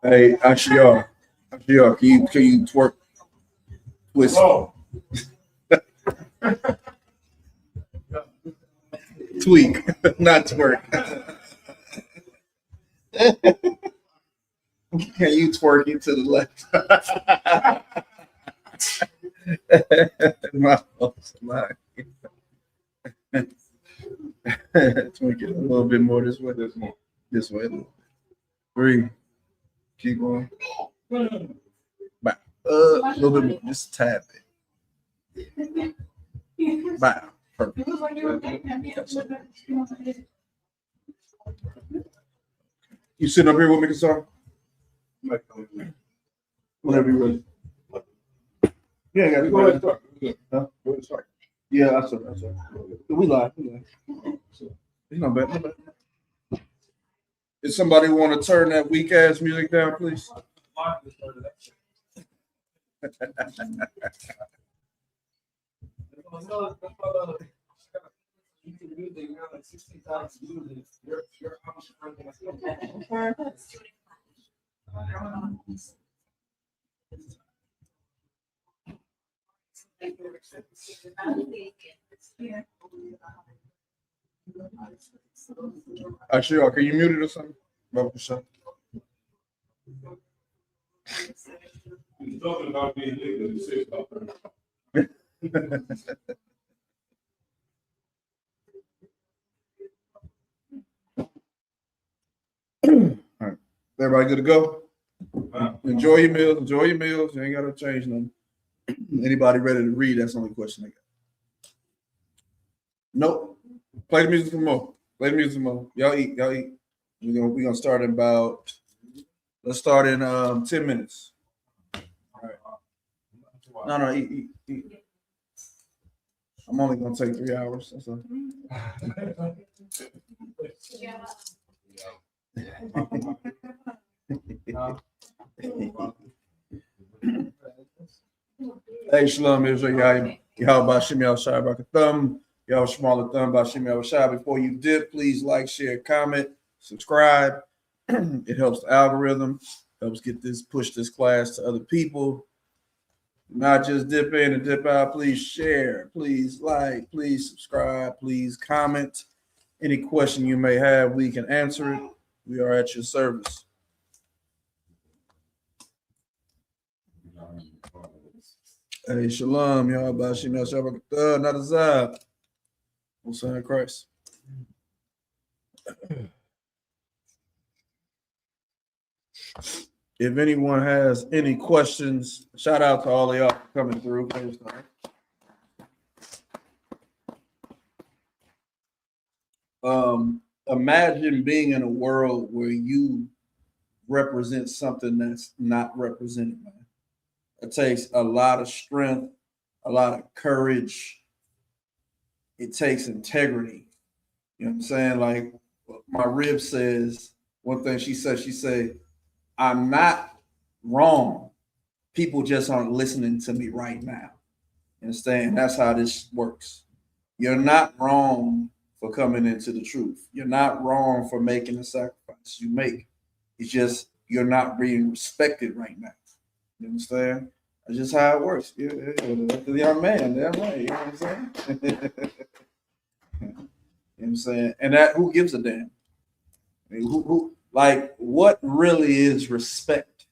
Hey, Ashiar, can you twerk, twist, tweak, not twerk? Can you twerk it to the left? my, tweak it a little bit more this way. This way. A little bit. 3. Keep going. Back. A little bit more. Just a tad bit. Back. Perfect. You sitting up here with me, Kasar? Whenever you're ready. Yeah, go ahead and start. Huh? Go ahead and start. Yeah, that's it. We live. It's not bad. Not bad. Does somebody want to turn that weak ass music down, please? Actually, can you mute it or something? He's talking about being legal. He says about All right. Everybody good to go? Enjoy your meals. Enjoy your meals. You ain't got to change nothing. Anybody ready to read? That's the only question I got. Nope. Play the music some more. Play the music some more. Y'all eat. Y'all eat. We're gonna start in about. Let's start in 10 minutes. All right. No, eat. I'm only gonna take 3 hours. That's all. Hey, Shalom Israel. Y'all by Shimei Al-Shai Thumb. Y'all smaller thumb by Shimei Al-Shai. Before you dip, please like, share, comment, subscribe. It helps the algorithm, helps push this class to other people. Not just dip in and dip out. Please share, please like, please subscribe, please comment. Any question you may have, we can answer it. We are at your service. Hey, shalom, y'all. Bashim Yahshua not a zab. Son of Christ. If anyone has any questions, shout out to all of y'all for coming through. Imagine being in a world where you represent something that's not represented, man. It takes a lot of strength, a lot of courage. It takes integrity. You know what I'm saying? Like my rib says, one thing she said, I'm not wrong. People just aren't listening to me right now. You understand? That's how this works. You're not wrong for coming into the truth. You're not wrong for making the sacrifice you make. It's just you're not being respected right now. You understand? That's just how it works. Yeah, the young man, damn right. You know what I'm saying? You know what I'm saying? And that who gives a damn? I mean, like what really is respect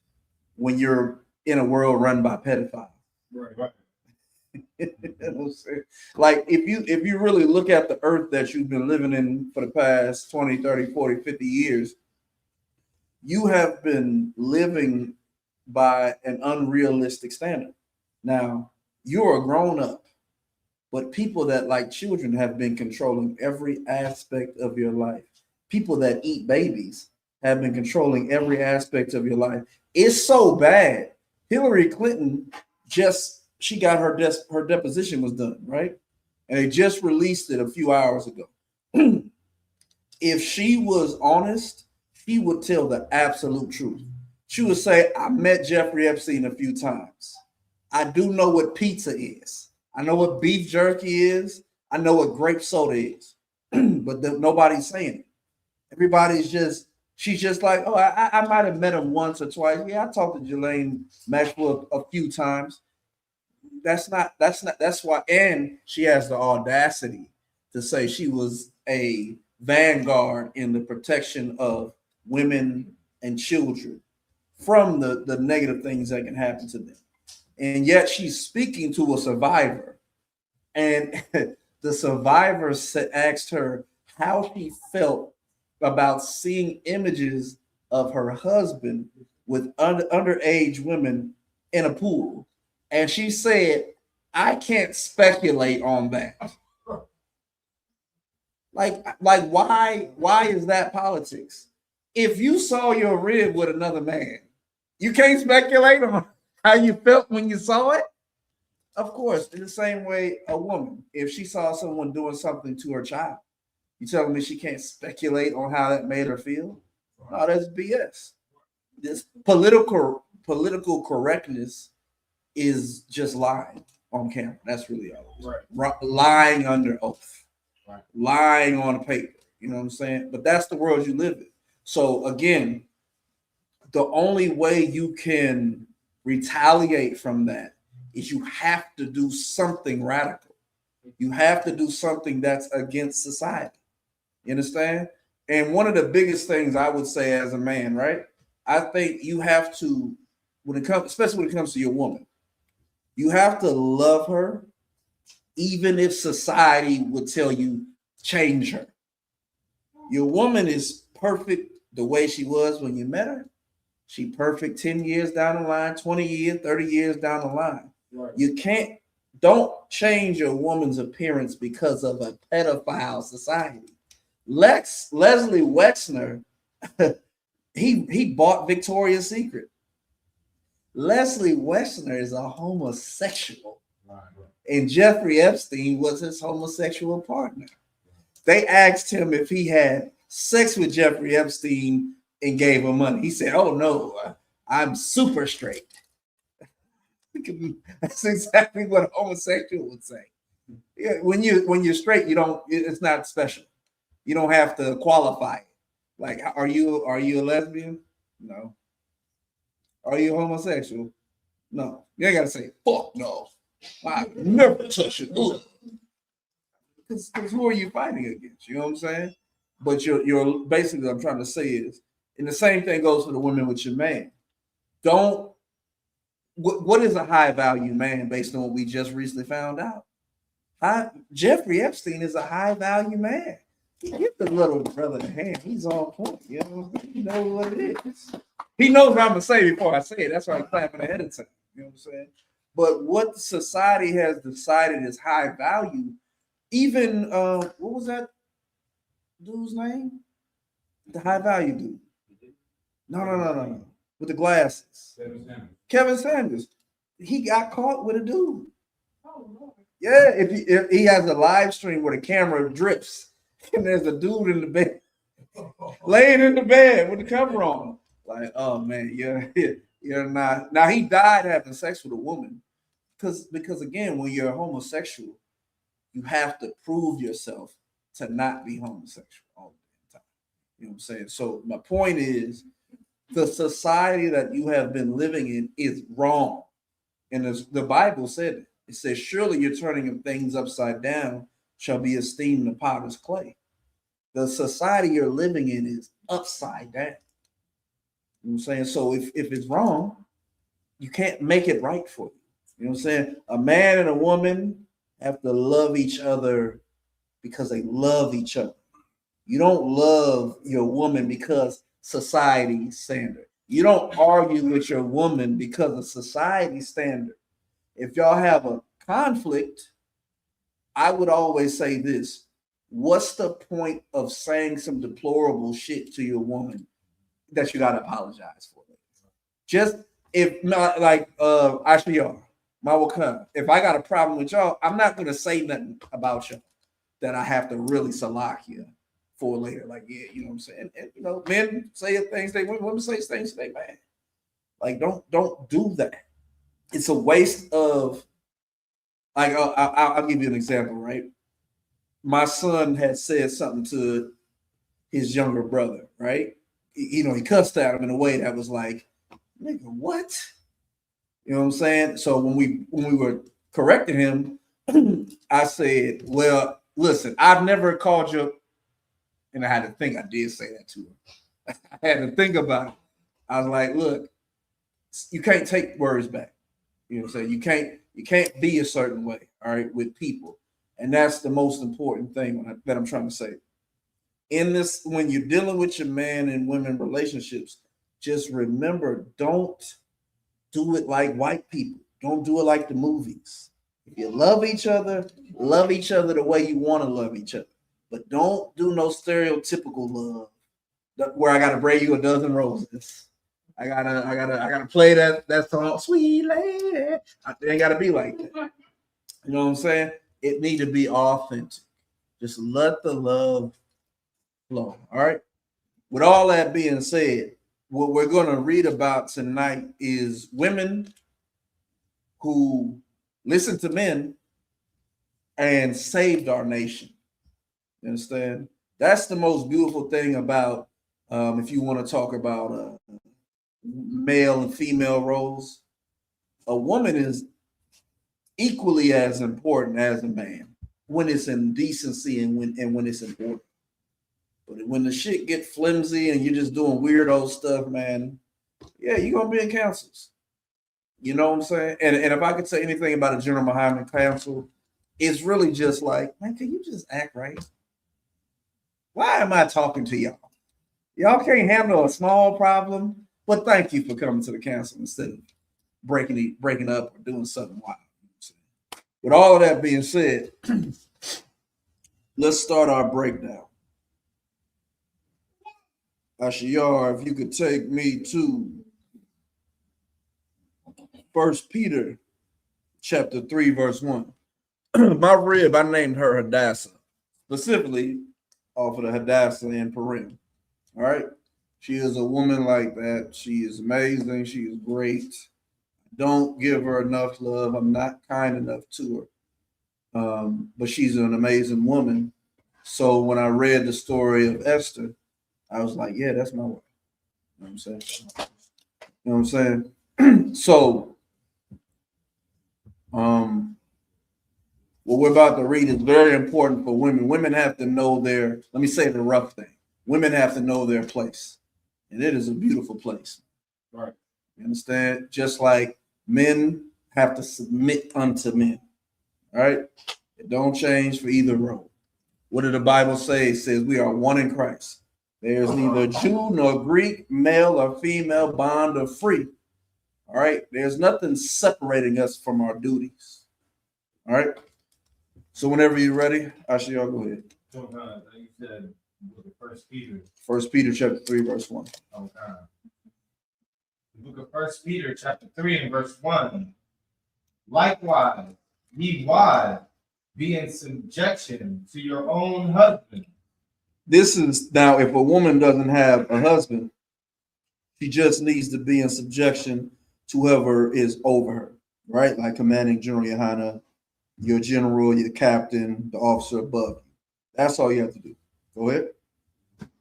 when you're in a world run by pedophiles? right. You know what I'm saying? Like if you really look at the earth that you've been living in for the past 20, 30, 40, 50 years, you have been living by an unrealistic standard. Now, you're a grown up, but people that like children have been controlling every aspect of your life. People that eat babies have been controlling every aspect of your life. It's so bad. Hillary Clinton she got her deposition was done, right? And they just released it a few hours ago. If she was honest, she would tell the absolute truth. She would say, I met Jeffrey Epstein a few times. I do know what pizza is. I know what beef jerky is. I know what grape soda is. But nobody's saying it. Everybody's just She's just like, oh, I might have met him once or twice. Yeah, I talked to Jelaine Maxwell a few times. That's why. And she has the audacity to say she was a vanguard in the protection of women and children from the negative things that can happen to them. And yet she's speaking to a survivor. And the survivor asked her how she felt about seeing images of her husband with underage women in a pool. And she said, I can't speculate on that. Like why is that politics? If you saw your rib with another man, you can't speculate on how you felt when you saw it. Of course, in the same way, a woman, if she saw someone doing something to her child, you telling me she can't speculate on how that made her feel? No, that's BS. This political correctness is just lying on camera. That's really all. Right. Lying under oath, right. Lying on a paper. You know what I'm saying? But that's the world you live in. So again, the only way you can retaliate from that is you have to do something radical. You have to do something that's against society. You understand? And one of the biggest things I would say as a man, right? I think you have to, when it comes, especially when it comes to your woman, you have to love her, even if society would tell you change her. Your woman is perfect the way she was when you met her. She perfect 10 years down the line, 20 years, 30 years down the line. Right. You don't change your woman's appearance because of a pedophile society. Leslie Wexner, he bought Victoria's Secret. Leslie Wexner is a homosexual. Right. And Jeffrey Epstein was his homosexual partner. They asked him if he had sex with Jeffrey Epstein and gave him money. He said, oh no, I'm super straight. That's exactly what a homosexual would say. Yeah, when you're straight, it's not special. You don't have to qualify it. Like, are you a lesbian? No. Are you homosexual? No. You ain't gotta say, fuck no. I never touch it. Because who are you fighting against? You know what I'm saying? But you're basically what I'm trying to say is, and the same thing goes for the women with your man. What is a high value man based on what we just recently found out? Jeffrey Epstein is a high value man. Give the little brother a hand. He's on point. You know, he knows what it is. He knows what I'm gonna say before I say it. That's why I'm clapping ahead of time. You know what I'm saying? But what society has decided is high value. Even what was that dude's name? The high value dude. No. With the glasses. Kevin Sanders. He got caught with a dude. Yeah, if he has a live stream where the camera drips and there's a dude in the bed, laying in the bed with the cover on. Like, oh man, you're not. Now he died having sex with a woman, because again, when you're a homosexual, you have to prove yourself to not be homosexual all the time. You know what I'm saying? So my point is, the society that you have been living in is wrong, and as the Bible said it. It says, surely you're turning things upside down shall be esteemed the potter's clay. The society you're living in is upside down. You know what I'm saying? So if it's wrong, you can't make it right for you. You know what I'm saying? A man and a woman have to love each other because they love each other. You don't love your woman because society standard. You don't argue with your woman because of society standard. If y'all have a conflict, I would always say this. What's the point of saying some deplorable shit to your woman that you gotta apologize for? Just if not, like Ashley, my wakana. If I got a problem with y'all, I'm not gonna say nothing about y'all that I have to really salakia for later. Like, yeah, you know what I'm saying? And you know, men say things they women say things they man. Like, don't do that. It's a waste of, like, I'll give you an example, right? My son had said something to his younger brother, right? you know, he cussed at him in a way that was like, nigga, what? You know what I'm saying? So when we were correcting him, I said, well, listen, I've never called you, and I had to think. I did say that to him. I had to think about it. I was like, look, you can't take words back. You know what I'm saying? You can't be a certain way, all right, with people. And that's the most important thing that I'm trying to say. In this, when you're dealing with your man and women relationships, just remember, don't do it like white people. Don't do it like the movies. If you love each other the way you want to love each other. But don't do no stereotypical love where I gotta bring you a dozen roses. I gotta play that song, sweet lady. It ain't gotta be like that. You know what I'm saying? It need to be authentic. Just let the love flow. All right. With all that being said, what we're going to read about tonight is women who listened to men and saved our nation. You understand? That's the most beautiful thing about, if you want to talk about male and female roles, a woman is equally as important as a man when it's in decency and when it's important. But when the shit get flimsy and you're just doing weirdo stuff, man, yeah, you're gonna be in councils. You know what I'm saying? And if I could say anything about a General Muhammad council, it's really just like, man, can you just act right? Why am I talking to y'all? Y'all can't handle a small problem, but thank you for coming to the council instead of breaking up or doing something wild. With all of that being said, let's start our breakdown. Ashiyar, if you could take me to 1 Peter chapter 3, verse 1. My rib, I named her Hadassah, specifically off of the Hadassah in Purim. All right. She is a woman like that. She is amazing. She is great. Don't give her enough love. I'm not kind enough to her. But she's an amazing woman. So when I read the story of Esther, I was like, yeah, that's my wife. You know what I'm saying? You know what I'm saying? So, what we're about to read is very important for women. Women have to know let me say the rough thing. Women have to know their place. And it is a beautiful place. Right. You understand? Just like men have to submit unto men. All right? It don't change for either role. What did the Bible say? It says we are one in Christ. There's neither Jew nor Greek, male or female, bond or free. All right. There's nothing separating us from our duties. All right. So whenever you're ready, Ashiyah, go ahead. So, you said First Peter. 1 Peter chapter 3, verse 1. Okay. The book of First Peter chapter 3 and verse 1. Likewise, ye wives, be in subjection to your own husband. This is now, if a woman doesn't have a husband, she just needs to be in subjection to whoever is over her, right? Like commanding General YAHANNAH, your general, your captain, the officer above you. That's all you have to do. Go ahead.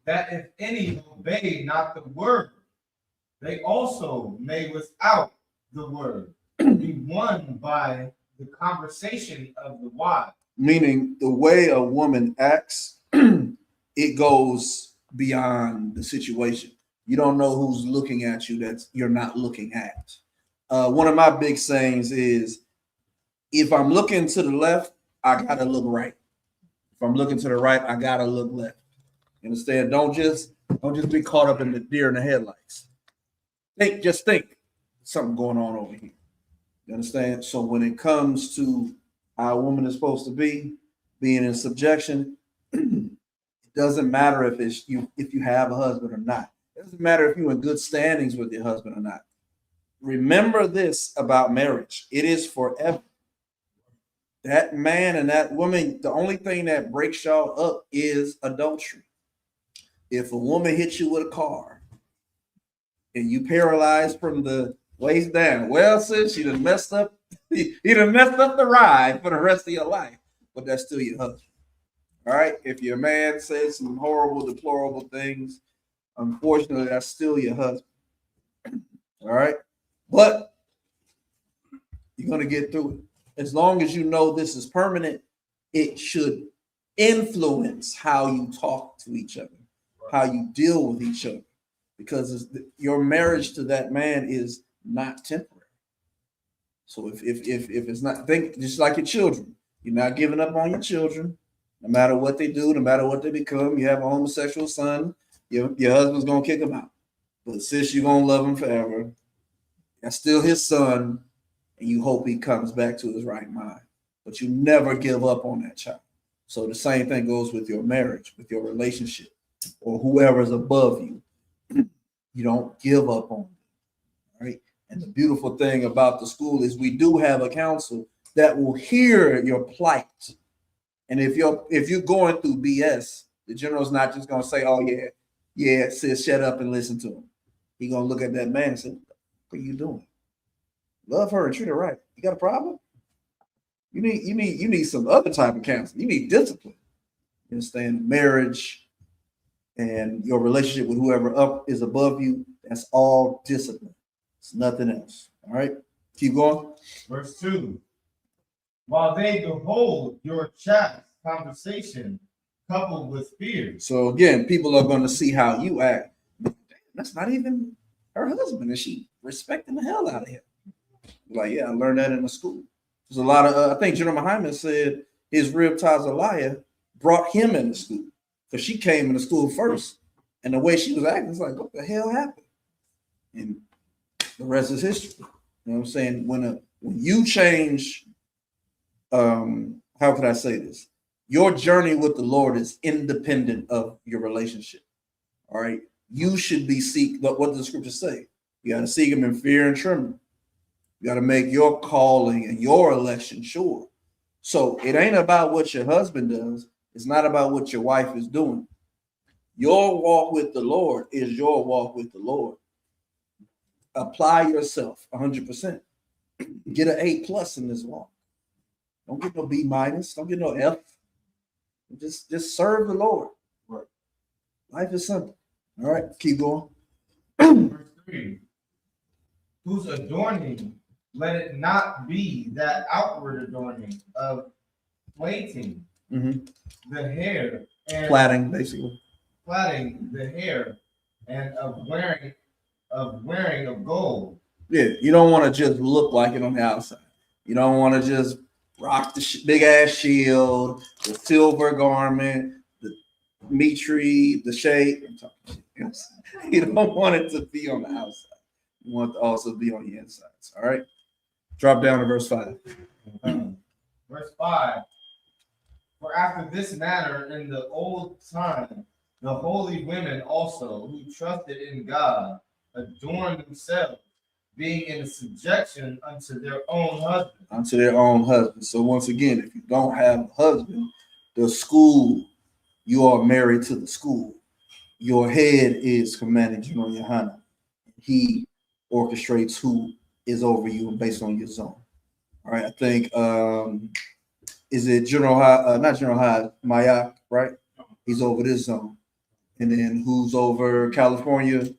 That if any obey not the word, they also may without the word be won by the conversation of the wives. Meaning the way a woman acts, it goes beyond the situation. You don't know who's looking at you that you're not looking at. One of my big sayings is, if I'm looking to the left, I gotta look right. If I'm looking to the right, I gotta look left. You understand? Don't just be caught up in the deer in the headlights. Just think something going on over here. You understand? So when it comes to how a woman is supposed to be, being in subjection, it doesn't matter if you have a husband or not. It doesn't matter if you're in good standings with your husband or not. Remember this about marriage. It is forever. That man and that woman, the only thing that breaks y'all up is adultery. If a woman hits you with a car and you paralyzed from the waist down, well, sis, you done messed up. You done messed up the ride for the rest of your life, but that's still your husband. All right. If your man says some horrible, deplorable things, Unfortunately, that's still your husband. All right. But you're going to get through it. As long as you know this is permanent, it should influence how you talk to each other, how you deal with each other, because your marriage to that man is not temporary. So if it's not, think just like your children, you're not giving up on your children, no matter what they do, no matter what they become. You have a homosexual son, your husband's gonna kick him out. But sis, you're gonna love him forever. That's still his son, and you hope he comes back to his right mind. But you never give up on that child. So the same thing goes with your marriage, with your relationship, or whoever's above you. You don't give up on them, right? And the beautiful thing about the school is we do have a council that will hear your plight. And if you're going through BS, the general's not just gonna say, "Oh yeah, sis, shut up and listen to him." He gonna look at that man and say, "What are you doing? Love her and treat her right. You got a problem? You need some other type of counseling. You need discipline. You understand? Marriage and your relationship with whoever up is above you, that's all discipline. It's nothing else. All right. Keep going. Verse 2. While they behold your chat conversation coupled with fear. So again, people are going to see how you act. That's not even her husband, and she respecting the hell out of him. Like, yeah, I learned that in the school. There's a lot of, I think General Muhammad said his rib Tazaliah brought him into school because she came into school first. And the way she was acting, it's like, what the hell happened? And the rest is history. You know what I'm saying? When you change, how could I say this? Your journey with the Lord is independent of your relationship. All right. You should be what does the scripture say? You got to seek him in fear and trembling. You got to make your calling and your election sure. So it ain't about what your husband does. It's not about what your wife is doing. Your walk with the Lord is your walk with the Lord. Apply yourself 100%. Get an A+ in this walk. Don't get no B-. Don't get no F. Just serve the Lord. Right. Life is simple. All right, keep going. Verse 3. Whose adorning, let it not be that outward adorning of plaiting the hair and plaiting, basically. Plaiting the hair and of wearing of gold. Yeah, you don't want to just look like it on the outside. You don't want to just rock the big ass shield, the silver garment, the mitri, the shade. You don't want it to be on the outside. You want it to also be on the insides. All right. Drop down to verse 5. Verse 5. For after this manner in the old time, the holy women also who trusted in God adorned themselves, being in subjection unto their own husband. Unto their own husband. So once again, if you don't have a husband, the school, you are married to the school. Your head is Commanding General YAHANNAH. He orchestrates who is over you based on your zone. All right, I think is it General not General Hyde, Mayak, right? He's over this zone. And then who's over California?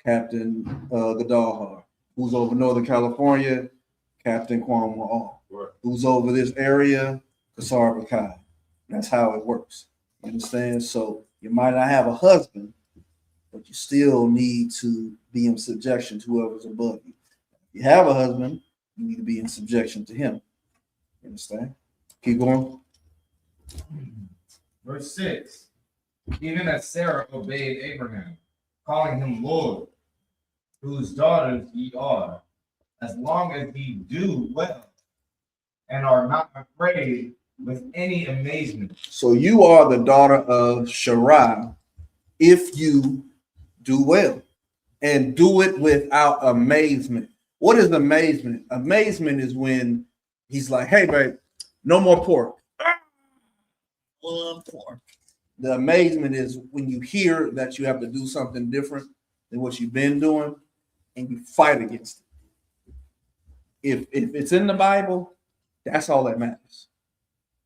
Captain Gadalhar. Who's over Northern California? Captain Kwame. Right. Who's over this area? Kasar Bakai. That's how it works. You understand? So you might not have a husband, but you still need to be in subjection to whoever's above you. If you have a husband, you need to be in subjection to him. You understand? Keep going. Verse 6. Even as Sarah obeyed Abraham, calling him Lord, whose daughters ye are, as long as ye do well and are not afraid with any amazement. So you are the daughter of Sharai if you do well and do it without amazement. What is amazement? Amazement is when he's like, hey, babe, no more pork. One pork. The amazement is when you hear that you have to do something different than what you've been doing and you fight against it. If it's in the Bible, that's all that matters.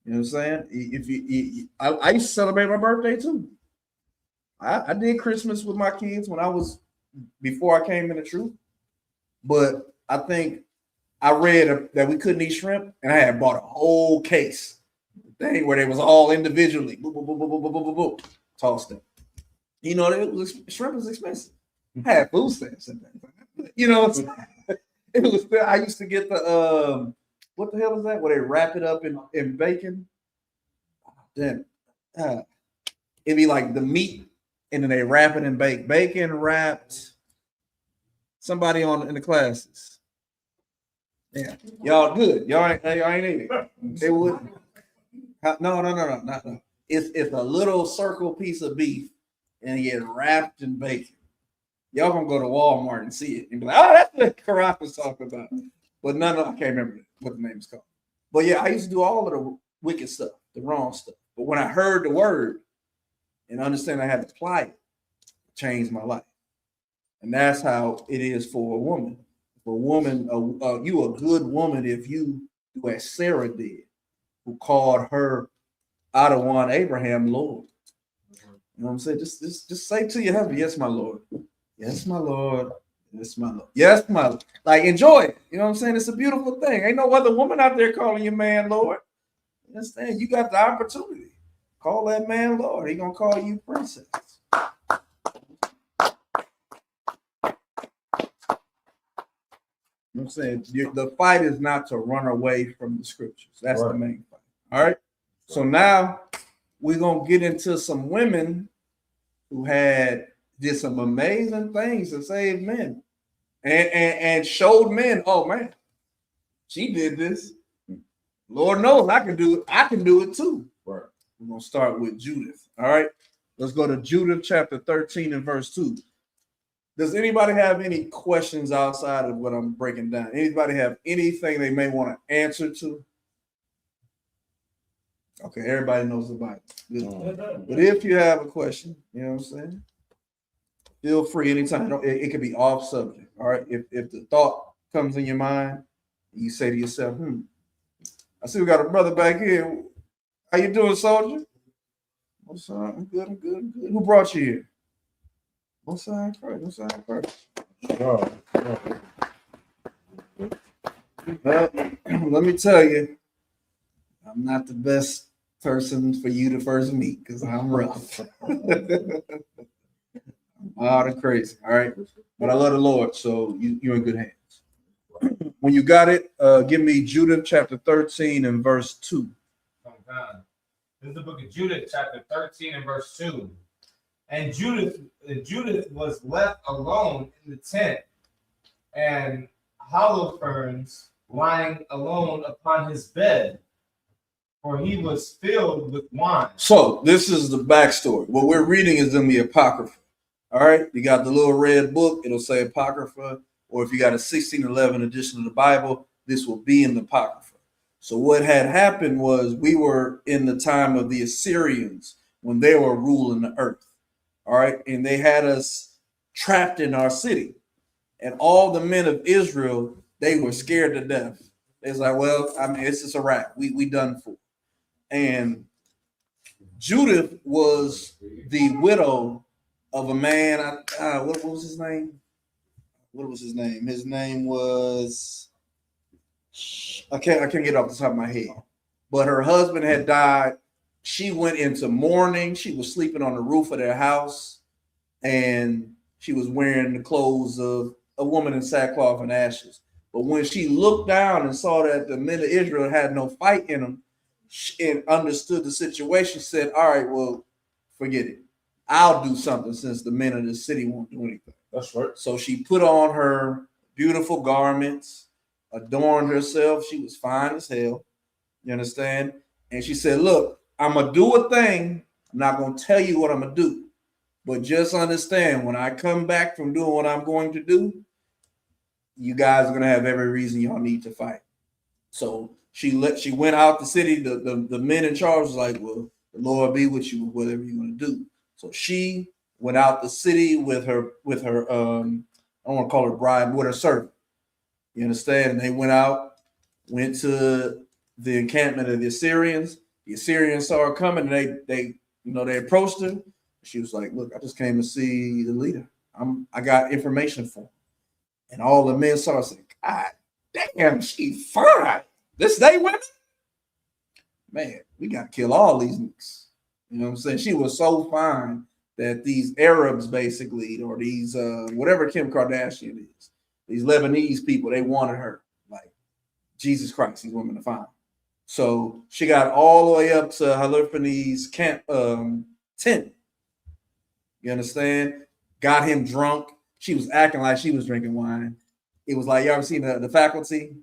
You know what I'm saying? I used to celebrate my birthday too. I did Christmas with my kids before I came in the truth, but I think I read that we couldn't eat shrimp, and I had bought a whole case thing where they was all individually, boop, boop, boop, boop, boop, boop, boop, boop, tossed them. You know, shrimp was expensive. I had food stamps in there. You know, it was. I used to get the what the hell is that? Where they wrap it up in bacon. Then it'd be like the meat, and then they wrap it in bacon wrapped. Somebody in the classes. Yeah, y'all good. Y'all ain't eating it. They would. No. It's a little circle piece of beef, and it get wrapped in bacon. Y'all gonna go to Walmart and see it and be like, "Oh, that's what Karak was talking about." But I can't remember what the name is called. But yeah, I used to do all of the wicked stuff, the wrong stuff. But when I heard the word and understand I had to apply it, it changed my life. And that's how it is for a woman. For a woman, you a good woman if you do as Sarah did, who called her out of one Abraham Lord. You know what I'm saying? Just say to your husband, yes, my Lord. Yes, my Lord. Yes, my Lord. Yes, my Lord. Like, enjoy it. You know what I'm saying? It's a beautiful thing. Ain't no other woman out there calling your man Lord. You understand? You got the opportunity. Call that man Lord. He gonna call you princess. You know what I'm saying? The fight is not to run away from the scriptures. That's right. The main fight. All right. So now we're gonna get into some women who did some amazing things to save men and showed men, oh man, she did this. Lord knows I can do it. I can do it too. Right. We're gonna start with Judith. All right. Let's go to Judith chapter 13 and verse 2. Does anybody have any questions outside of what I'm breaking down? Anybody have anything they may want to answer to? Okay, everybody knows the Bible. But if you have a question, you know what I'm saying? Feel free anytime. It could be off subject. All right. If the thought comes in your mind, you say to yourself, I see we got a brother back here. How you doing, soldier? What's up? I'm good. Who brought you here? What's up, Christ? Let me tell you, I'm not the best person for you to first meet because I'm rough. I'm out and crazy. All right. But I love the Lord, so you're in good hands. When you got it, give me Judith chapter 13 and verse 2. This is the book of Judith, chapter 13 and verse 2. And Judith was left alone in the tent, and hollow ferns lying alone upon his bed, for he was filled with wine. So this is the backstory. What we're reading is in the Apocrypha. All right, you got the little red book, it'll say Apocrypha, or if you got a 1611 edition of the Bible, this will be in the Apocrypha. So what had happened was we were in the time of the Assyrians when they were ruling the earth. All right, and they had us trapped in our city, and all the men of Israel, they were scared to death. They was like, well, I mean, it's just a wrap. We done for. And Judith was the widow of a man. What was his name? What was his name? His name was I can't get it off the top of my head. But her husband had died. She went into mourning. She was sleeping on the roof of their house, and she was wearing the clothes of a woman in sackcloth and ashes. But when she looked down and saw that the men of Israel had no fight in them, and understood the situation, said, all right, well, forget it. I'll do something since the men of the city won't do anything. That's right. So she put on her beautiful garments, adorned herself. She was fine as hell. You understand? And she said, look, I'm going to do a thing. I'm not going to tell you what I'm going to do. But just understand, when I come back from doing what I'm going to do, you guys are going to have every reason y'all need to fight. So she went out the city. The men in charge was like, well, the Lord be with you with whatever you're going to do. So she went out the city with her I don't want to call her bride, with her servant. You understand? And they went to the encampment of the Assyrians. The Assyrians saw her coming, and they approached her. She was like, look, I just came to see the leader. I got information for him. And all the men saw us like, God damn, she fine. This day women? Man, we got to kill all these niggas. You know what I'm saying? She was so fine that these Arabs basically, or these whatever Kim Kardashian is, these Lebanese people, they wanted her. Like, Jesus Christ, these women are fine. So she got all the way up to Halifane's camp tent. You understand? Got him drunk. She was acting like she was drinking wine. It was like, you ever seen the Faculty?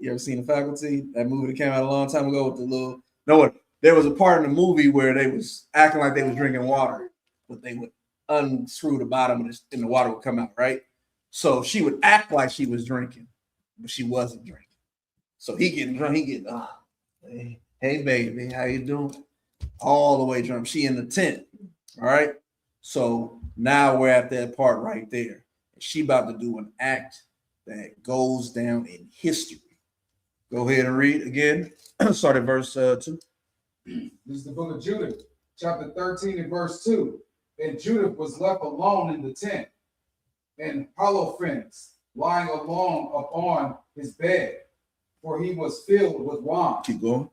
You ever seen the Faculty? That movie that came out a long time ago with the little. No, there was a part in the movie where they was acting like they was drinking water, but they would unscrew the bottom of this, and the water would come out, right? So she would act like she was drinking, but she wasn't drinking. So he getting drunk. He getting, hey baby, how you doing? All the way drunk. She in the tent, all right? So now we're at that part right there. She about to do an act that goes down in history. Go ahead and read again. Start at verse 2. This is the book of Judith, chapter 13 and verse 2. And Judith was left alone in the tent, and Holofernes lying alone upon his bed, for he was filled with wine. Keep going.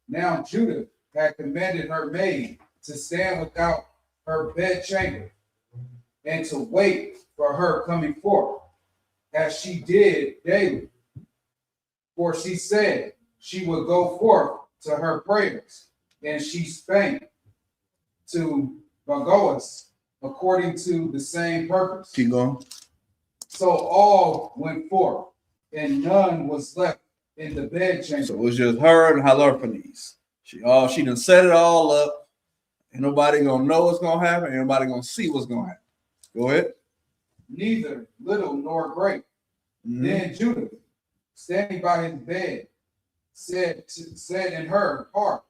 Now Judith had commanded her maid to stand without her bedchamber, and to wait for her coming forth, as she did daily. For she said she would go forth to her prayers, and she spake to Bagoas according to the same purpose. Keep going. So all went forth, and none was left in the bedchamber. So it was just her and Holofernes. She done set it all up. Ain't nobody gonna know what's gonna happen. Ain't nobody gonna see what's gonna happen. Go ahead. Neither little nor great. Mm-hmm. Then Judith, standing by his bed, said in her heart,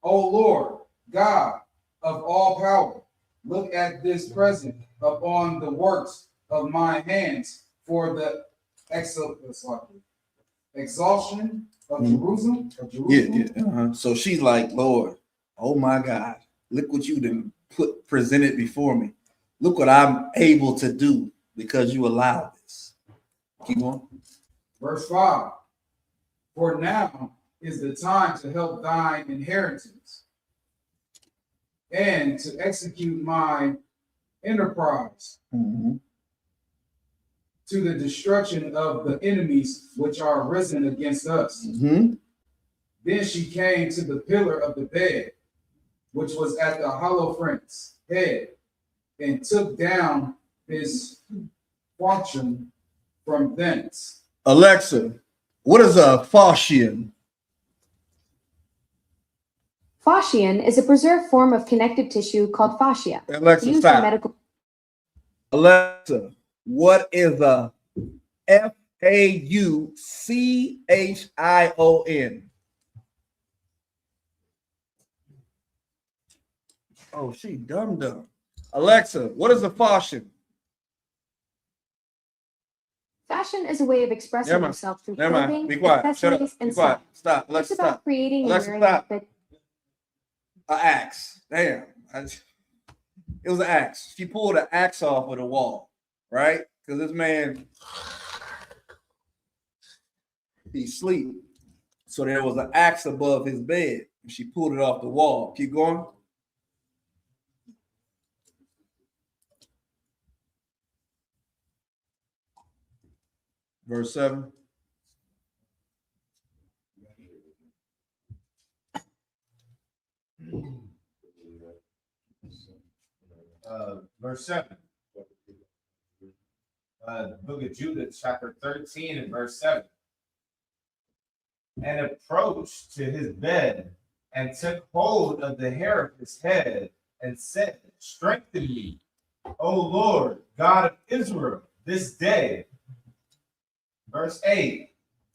O Lord, God of all power, look at this present upon the works of my hands for the exaltation of Jerusalem. Yeah. So she's like, Lord, oh my God, look what you done presented before me. Look what I'm able to do because you allowed this. Keep on. Verse 5. For now is the time to help thine inheritance and to execute my enterprise to the destruction of the enemies which are risen against us. Then she came to the pillar of the bed, which was at the Holofernes' head, and took down his function from thence. Alexa, what is a fascian? Fascian is a preserved form of connective tissue called fascia. Alexa, used stop. in medical. Alexa, what is a FAUCHION? Oh, she dumb. Alexa, what is a fashion? Fashion is a way of expressing yourself through clothing, Be quiet. Shut up. accessories, Be and quiet. style. Stop. Alexa, It's about stop. creating and Alexa, wearing stop. outfit. An axe. Damn. It was an axe. She pulled an axe off of the wall, right? Because this man, he's asleep. So there was an axe above his bed. And she pulled it off the wall. Keep going. Verse 7. Verse 7. Book of Judith, chapter 13 and verse 7. And approached to his bed and took hold of the hair of his head and said, strengthen me, O Lord, God of Israel, this day. Verse 8.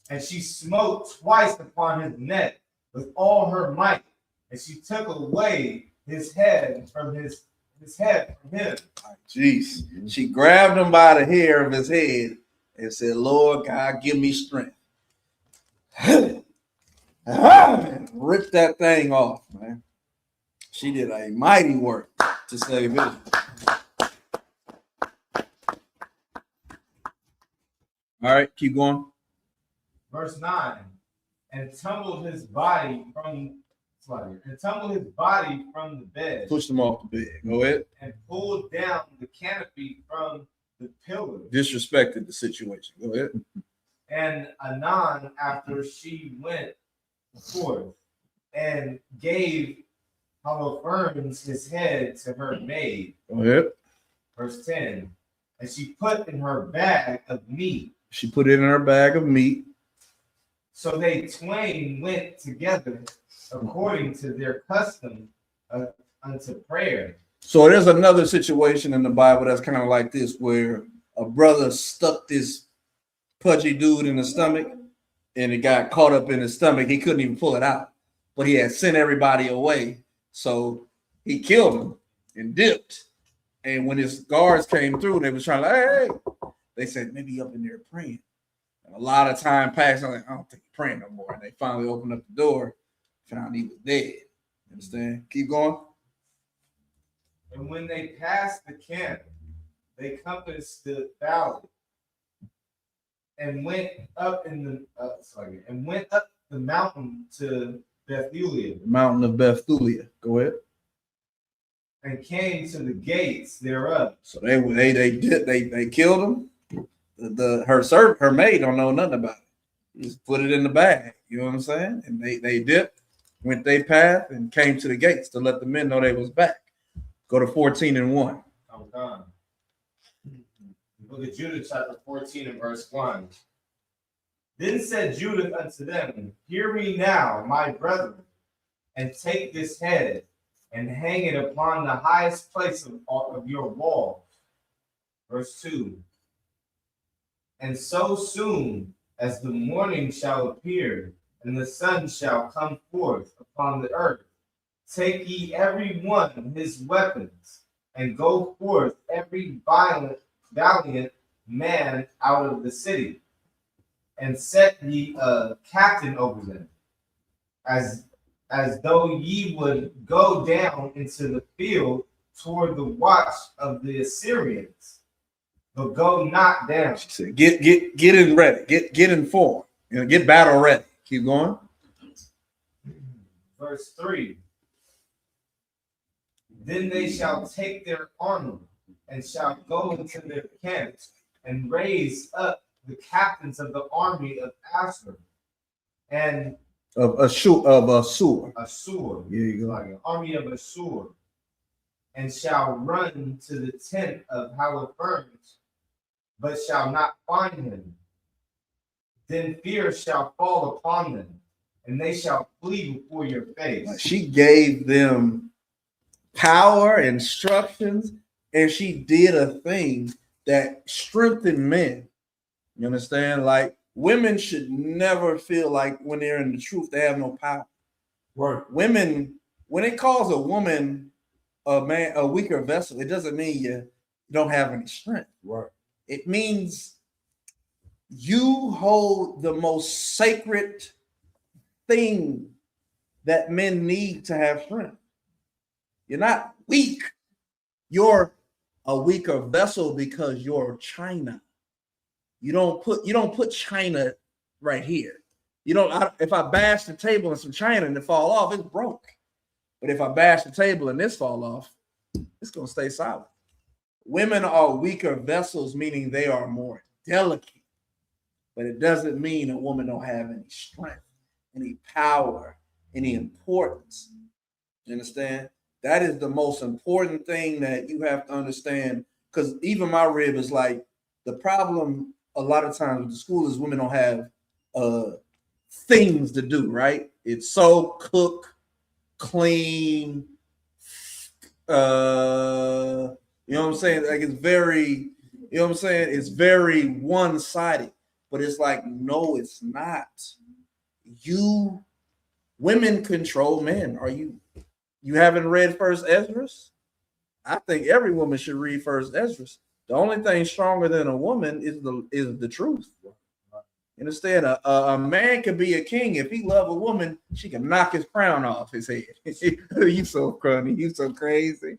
And she smote twice upon his neck with all her might, and she took away his head from him. Jeez. She grabbed him by the hair of his head and said, Lord God, give me strength. Rip that thing off, man. She did a mighty work to save Israel. All right, keep going. Verse 9. And tumbled his body from the bed. Push them off the bed. Go ahead. And pulled down the canopy from the pillar. Disrespected the situation. Go ahead. And anon after she went forth and gave Holofernes his head to her maid. Go ahead. Verse 10. And she put in her bag of meat. She put it in her bag of meat. So they twain went together according to their custom unto prayer. So there's another situation in the Bible that's kind of like this, where a brother stuck this pudgy dude in the stomach and it got caught up in his stomach. He couldn't even pull it out, but he had sent everybody away. So he killed him and dipped. And when his guards came through, they was trying to, hey, they said, maybe he up in there praying. And a lot of time passed. I'm like, I don't think he's praying no more. And they finally opened up the door, found he was dead. You understand? Keep going. And when they passed the camp, they compassed the valley and went up the mountain to Bethulia. The mountain of Bethulia. Go ahead. And came to the gates thereof. So they killed him. Her maid don't know nothing about it. Just put it in the bag. You know what I'm saying? And they dipped, went their path, and came to the gates to let the men know they was back. Go to 14:1. I'm done. Book of Judah, chapter 14 and verse 1. Then said Judah unto them, hear me now, my brethren, and take this head and hang it upon the highest place of your walls. Verse 2. And so soon as the morning shall appear, and the sun shall come forth upon the earth, take ye every one his weapons, and go forth every valiant man out of the city, and set ye a captain over them, as though ye would go down into the field toward the watch of the Assyrians, but go not down. She said, get in ready, get informed, get battle ready. Keep going. Verse 3. Then they shall take their armor and shall go into their camps and raise up the captains of the army of Ashur and of Assur. Assur. Here you go. Like an army of Assur, and shall run to the tent of Holofernes, but shall not find him. Then fear shall fall upon them, and they shall flee before your face. She gave them power, instructions, and she did a thing that strengthened men. You understand? Like, women should never feel like when they're in the truth, they have no power. Right. Women, when it calls a woman a weaker vessel, it doesn't mean you don't have any strength. Right. It means you hold the most sacred thing that men need to have strength. You're not weak. You're a weaker vessel because you're China. You don't put China right here. If I bash the table and some China and it fall off, it's broke. But if I bash the table and this fall off, it's gonna stay solid. Women are weaker vessels, meaning they are more delicate. But it doesn't mean a woman don't have any strength, any power, any importance. You understand? That is the most important thing that you have to understand. Because even my rib is like, the problem a lot of times with the school is women don't have things to do, right? It's sew, cook, clean, you know what I'm saying? Like, it's very, you know what I'm saying? It's very one-sided. But it's like, no, it's not. Women control men. You haven't read First Ezra? I think every woman should read First Ezra. The only thing stronger than a woman is the truth. You You understand? A man can be a king if he love a woman. She can knock his crown off his head. You so crummy. You so crazy.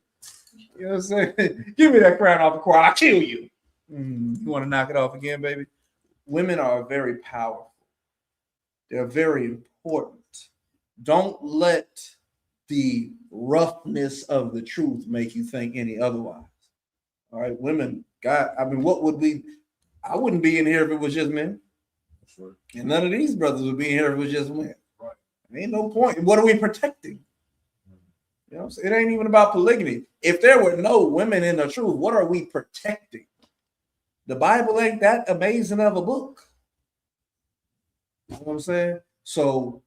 You know what I'm saying? Give me that crown off the crown. I'll kill you. You want to knock it off again, baby? Women are very powerful. They're very important. Don't let the roughness of the truth make you think any otherwise. All right, women, God, I mean, what would we? I wouldn't be in here if it was just men. Sure. And none of these brothers would be in here if it was just men. Right. There ain't no point. What are we protecting? You know, it ain't even about polygamy. If there were no women in the truth, what are we protecting? The Bible ain't that amazing of a book. You know what I'm saying? So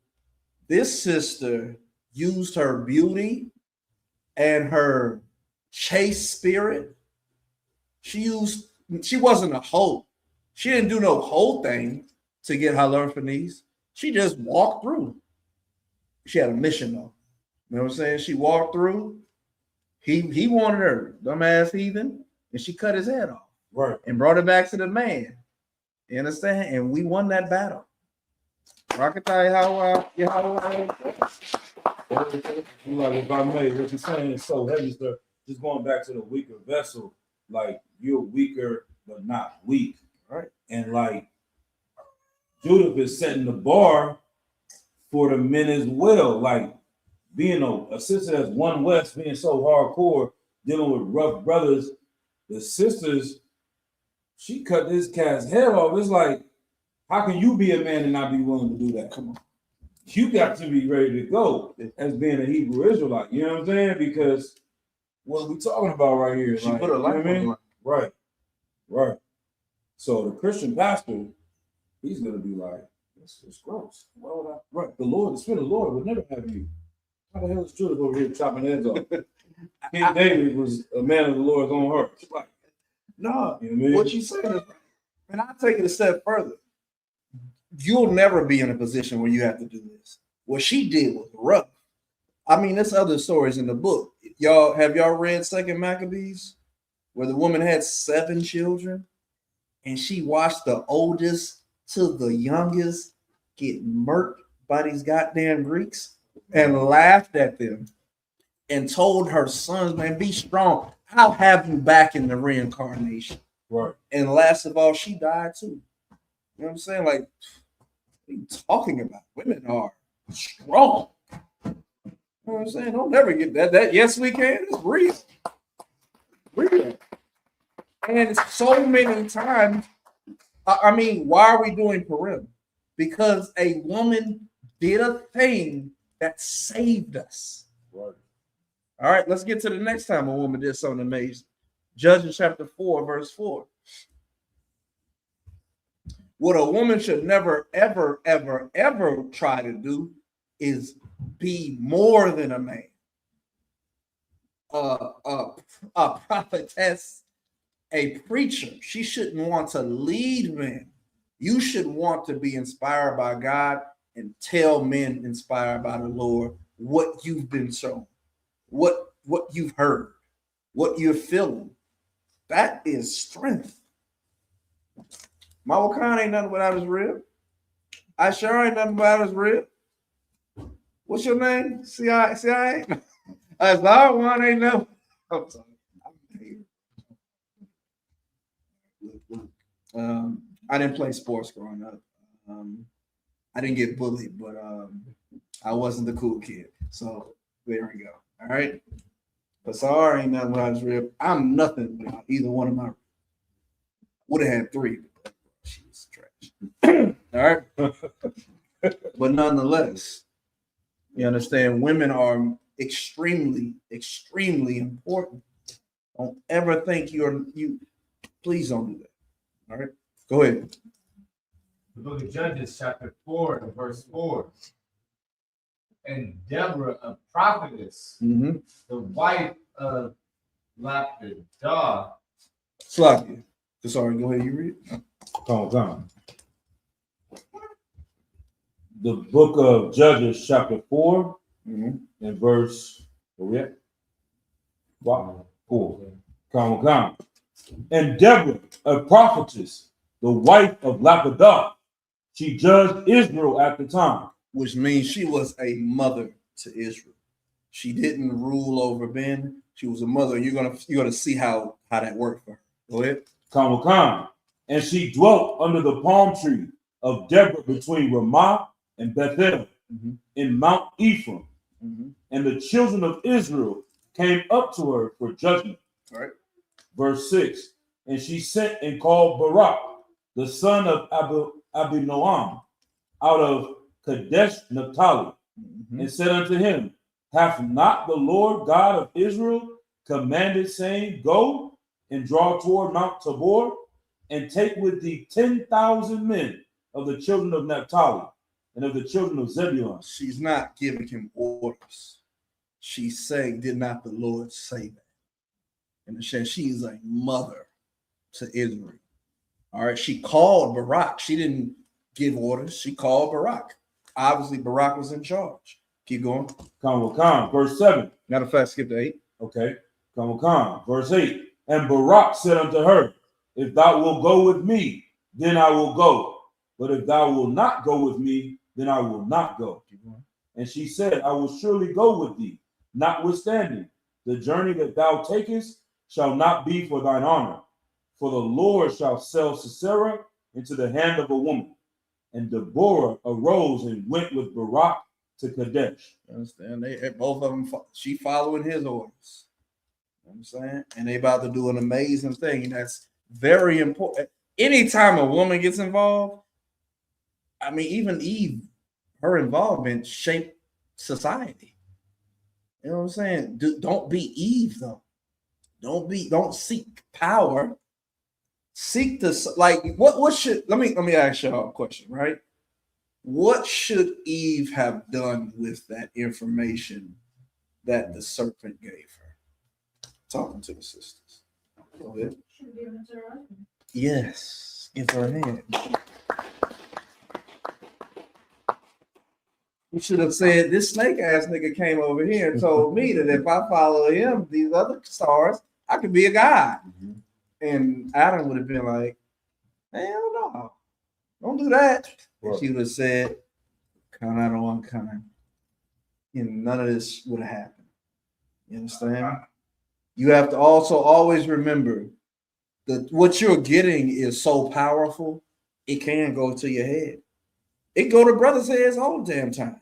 this sister used her beauty and her chaste spirit. She wasn't a hoe. She didn't do no whole thing to get Holofernes. She just walked through. She had a mission though. You know what I'm saying? She walked through. He wanted her, dumbass heathen, and she cut his head off. Right. And brought it back to the man. You understand? And we won that battle. I can tell you how Like, if I may, what you're saying is so heavy, sir. Just going back to the weaker vessel, like you're weaker but not weak, right? And like Judith is setting the bar for the men as well. Like being a sister that's one West, being so hardcore, dealing with rough brothers, the sisters, she cut this cat's head off. It's like, how can you be a man and not be willing to do that? Come on. You got to be ready to go as being a Hebrew Israelite. You know what I'm saying? Because what are we talking about right here? She like, put her life on the line. Right. Right. So the Christian pastor, he's gonna be like, it's gross. Why would I? Right. The Spirit of the Lord would never have you. How the hell is Judith over here chopping heads off? King David was a man of the Lord's own heart. Like, no, you know what I mean? what you saying is, and I'll take it a step further. You'll never be in a position where you have to do this. What she did was rough. I mean, there's other stories in the book. Have y'all read Second Maccabees, where the woman had 7 children, and she watched the oldest to the youngest get murked by these goddamn Greeks, and laughed at them, and told her sons, "Man, be strong. I'll have you back in the reincarnation." Right. And last of all, she died too. You know what I'm saying? Like, what are you talking about? Women are strong. You know what I'm saying? Don't never get that. Yes, we can. It's real. Real. And so many times, I mean, why are we doing Purim? Because a woman did a thing that saved us. Right. All right, let's get to the next time a woman did something amazing. Judges chapter 4, verse 4. What a woman should never, ever, ever, ever try to do is be more than a man. A prophetess, a preacher. She shouldn't want to lead men. You should want to be inspired by God and tell men inspired by the Lord what you've been shown, what you've heard, what you're feeling. That is strength. Mama Khan ain't nothing without his rib. I sure ain't nothing without his rib. What's your name? CIA? As long one ain't nothing. I'm sorry. I didn't play sports growing up. I didn't get bullied, but I wasn't the cool kid. So there we go. All right. But sorry, ain't nothing without his rib. I'm nothing without either one of my. Would have had 3. She was trash. All right. But nonetheless, you understand, women are extremely, extremely important. Don't ever think you. Please don't do that. All right. Go ahead. The book of Judges, chapter 4, and verse 4. And Deborah, a prophetess, Mm-hmm. the wife of Lapidah. Slacky. Sorry, go ahead. You read. Come on. The book of Judges, chapter 4, and verse, where we at? 4. Come. And Deborah, a prophetess, the wife of Lapidah, She judged Israel at the time. Which means she was a mother to Israel. She didn't rule over Ben. She was a mother. You're gonna see how that worked for her. Go ahead. Khan. And she dwelt under the palm tree of Deborah between Ramah and Bethel in Mount Ephraim. And the children of Israel came up to her for judgment. All right. Verse 6. And she sent and called Barak, the son of Abinoam, out of Kadesh Naphtali, and said unto him, hath not the Lord God of Israel commanded, saying, go and draw toward Mount Tabor, and take with thee 10,000 men of the children of Naphtali and of the children of Zebulun? She's not giving him orders. She's saying, did not the Lord say that? And she's a mother to Israel. All right. She called Barak. She didn't give orders. She called Barak. Obviously, Barak was in charge. Keep going. Khan. Verse 7. Matter of fact, skip to 8. Okay. Khan. Verse 8. And Barak said unto her, if thou wilt go with me, then I will go. But if thou wilt not go with me, then I will not go. And she said, I will surely go with thee. Notwithstanding, the journey that thou takest shall not be for thine honor. For the Lord shall sell Sisera into the hand of a woman. And Deborah arose and went with Barak to Kadesh. You understand? They both of them. She following his orders. You know what I'm saying? And they about to do an amazing thing. That's very important. Anytime a woman gets involved, I mean, even Eve, her involvement shaped society. You know what I'm saying? Don't be Eve though. Don't seek power. Seek the what should let me ask y'all a question, right? What should Eve have done with that information that the serpent gave her? Talking to the sisters. Go ahead. Yes, give her a hand. You should have said, this snake ass nigga came over here and told me that if I follow him, these other stars, I could be a god. And Adam would have been like, hell no, don't do that. And she would have said, kind out of one kind. And none of this would have happened. You understand? You have to also always remember that what you're getting is so powerful, it can go to your head. It go to brothers' heads all the damn time.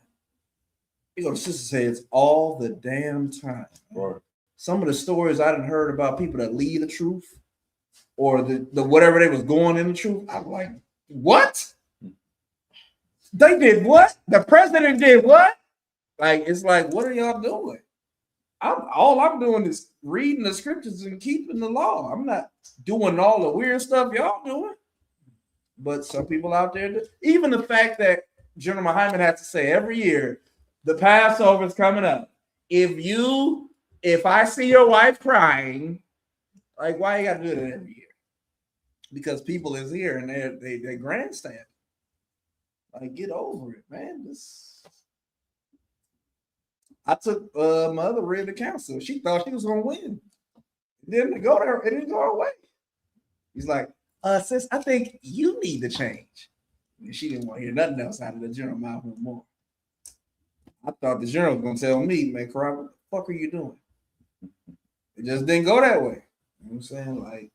It go to sisters' heads all the damn time. Right. Some of the stories I done heard about people that lead the truth or the whatever they was going in the truth, I'm like, what? They did what? The president did what? Like, it's like, what are y'all doing? All I'm doing is reading the scriptures and keeping the law. I'm not doing all the weird stuff y'all doing. But some people out there, even the fact that General Muhammad has to say every year, the Passover is coming up. If I see your wife crying, like, why you got to do that every year? Because people is here and they grandstand. Like, get over it, man. I took my other red to counsel. She thought she was gonna win. It didn't go her way. He's like, sis, I think you need to change. And she didn't want to hear nothing else out of the general mouth no more. I thought the general was gonna tell me, man, Corral, what the fuck are you doing? It just didn't go that way. You know what I'm saying? Like,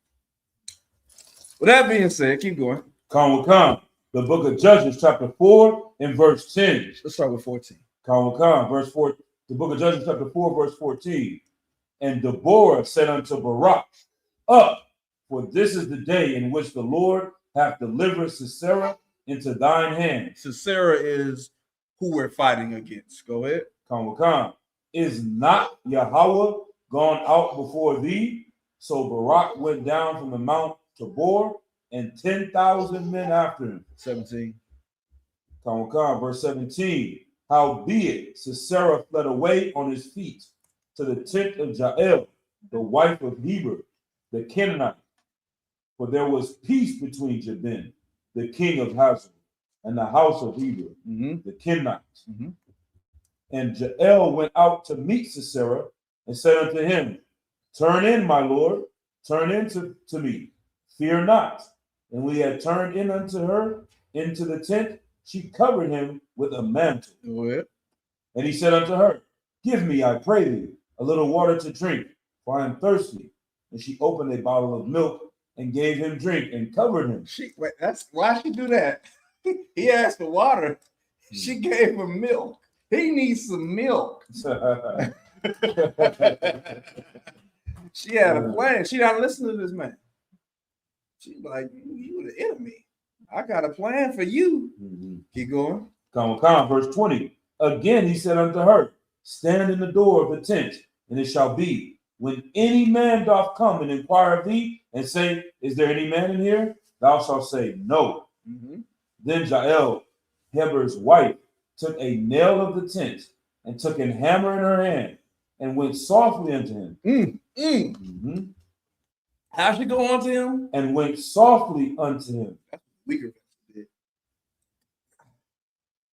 with that being said, keep going. Khan. The book of Judges, chapter 4 and verse 10. Let's start with 14. Khan, verse 4. The book of Judges, chapter 4, verse 14. And Deborah said unto Barak, up, for this is the day in which the Lord hath delivered Sisera into thine hand. Sisera is who we're fighting against. Go ahead. Khan. Is not Yahweh gone out before thee? So Barak went down from the Mount Tabor, and 10,000 men after him. 17. Verse 17. Howbeit Sisera fled away on his feet to the tent of Jael, the wife of Heber, the Canaanite. For there was peace between Jabin, the king of Hazor, and the house of Heber, the Canaanites. And Jael went out to meet Sisera and said unto him, turn in, my lord, turn in to me, fear not. And when he had turned in unto her, into the tent, she covered him with a mantle. Go ahead. And he said unto her, Give me, I pray thee, a little water to drink, for I am thirsty. And she opened a bottle of milk and gave him drink and covered him. Wait, that's why she do that. He asked for water. She gave him milk. He needs some milk. She had a plan. She not listening to this man. She's like, you the enemy. I got a plan for you. Keep going. Come, verse 20. Again he said unto her, Stand in the door of the tent, and it shall be, when any man doth come and inquire of thee, and say, Is there any man in here? Thou shalt say, No. Then Jael, Heber's wife, took a nail of the tent, and took an hammer in her hand, and went softly unto him. How'd she go on to him? And went softly unto him. Weaker.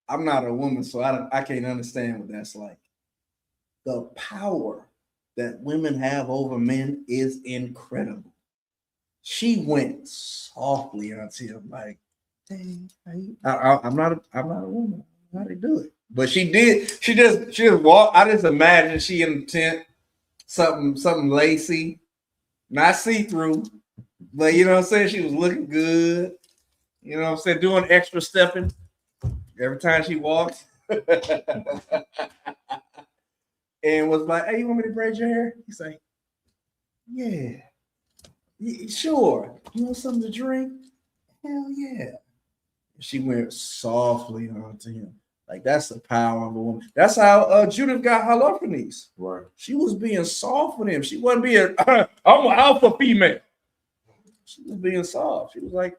I'm not a woman, so I can't understand what that's like. The power that women have over men is incredible. She went softly unto him, like, dang, I'm not a woman. How they do it? But she did. She just walked. I just imagine she in the tent, something lacy, not see-through, but you know what I'm saying? She was looking good. You know what I'm saying? Doing extra stepping every time she walks. And was like, hey, you want me to braid your hair? He's like, yeah, sure. You want something to drink? Hell yeah. She went softly onto him. Like, that's the power of a woman. That's how Judith got her love for these. Right. She was being soft with him. She wasn't being, I'm an alpha female. She was being soft. She was like,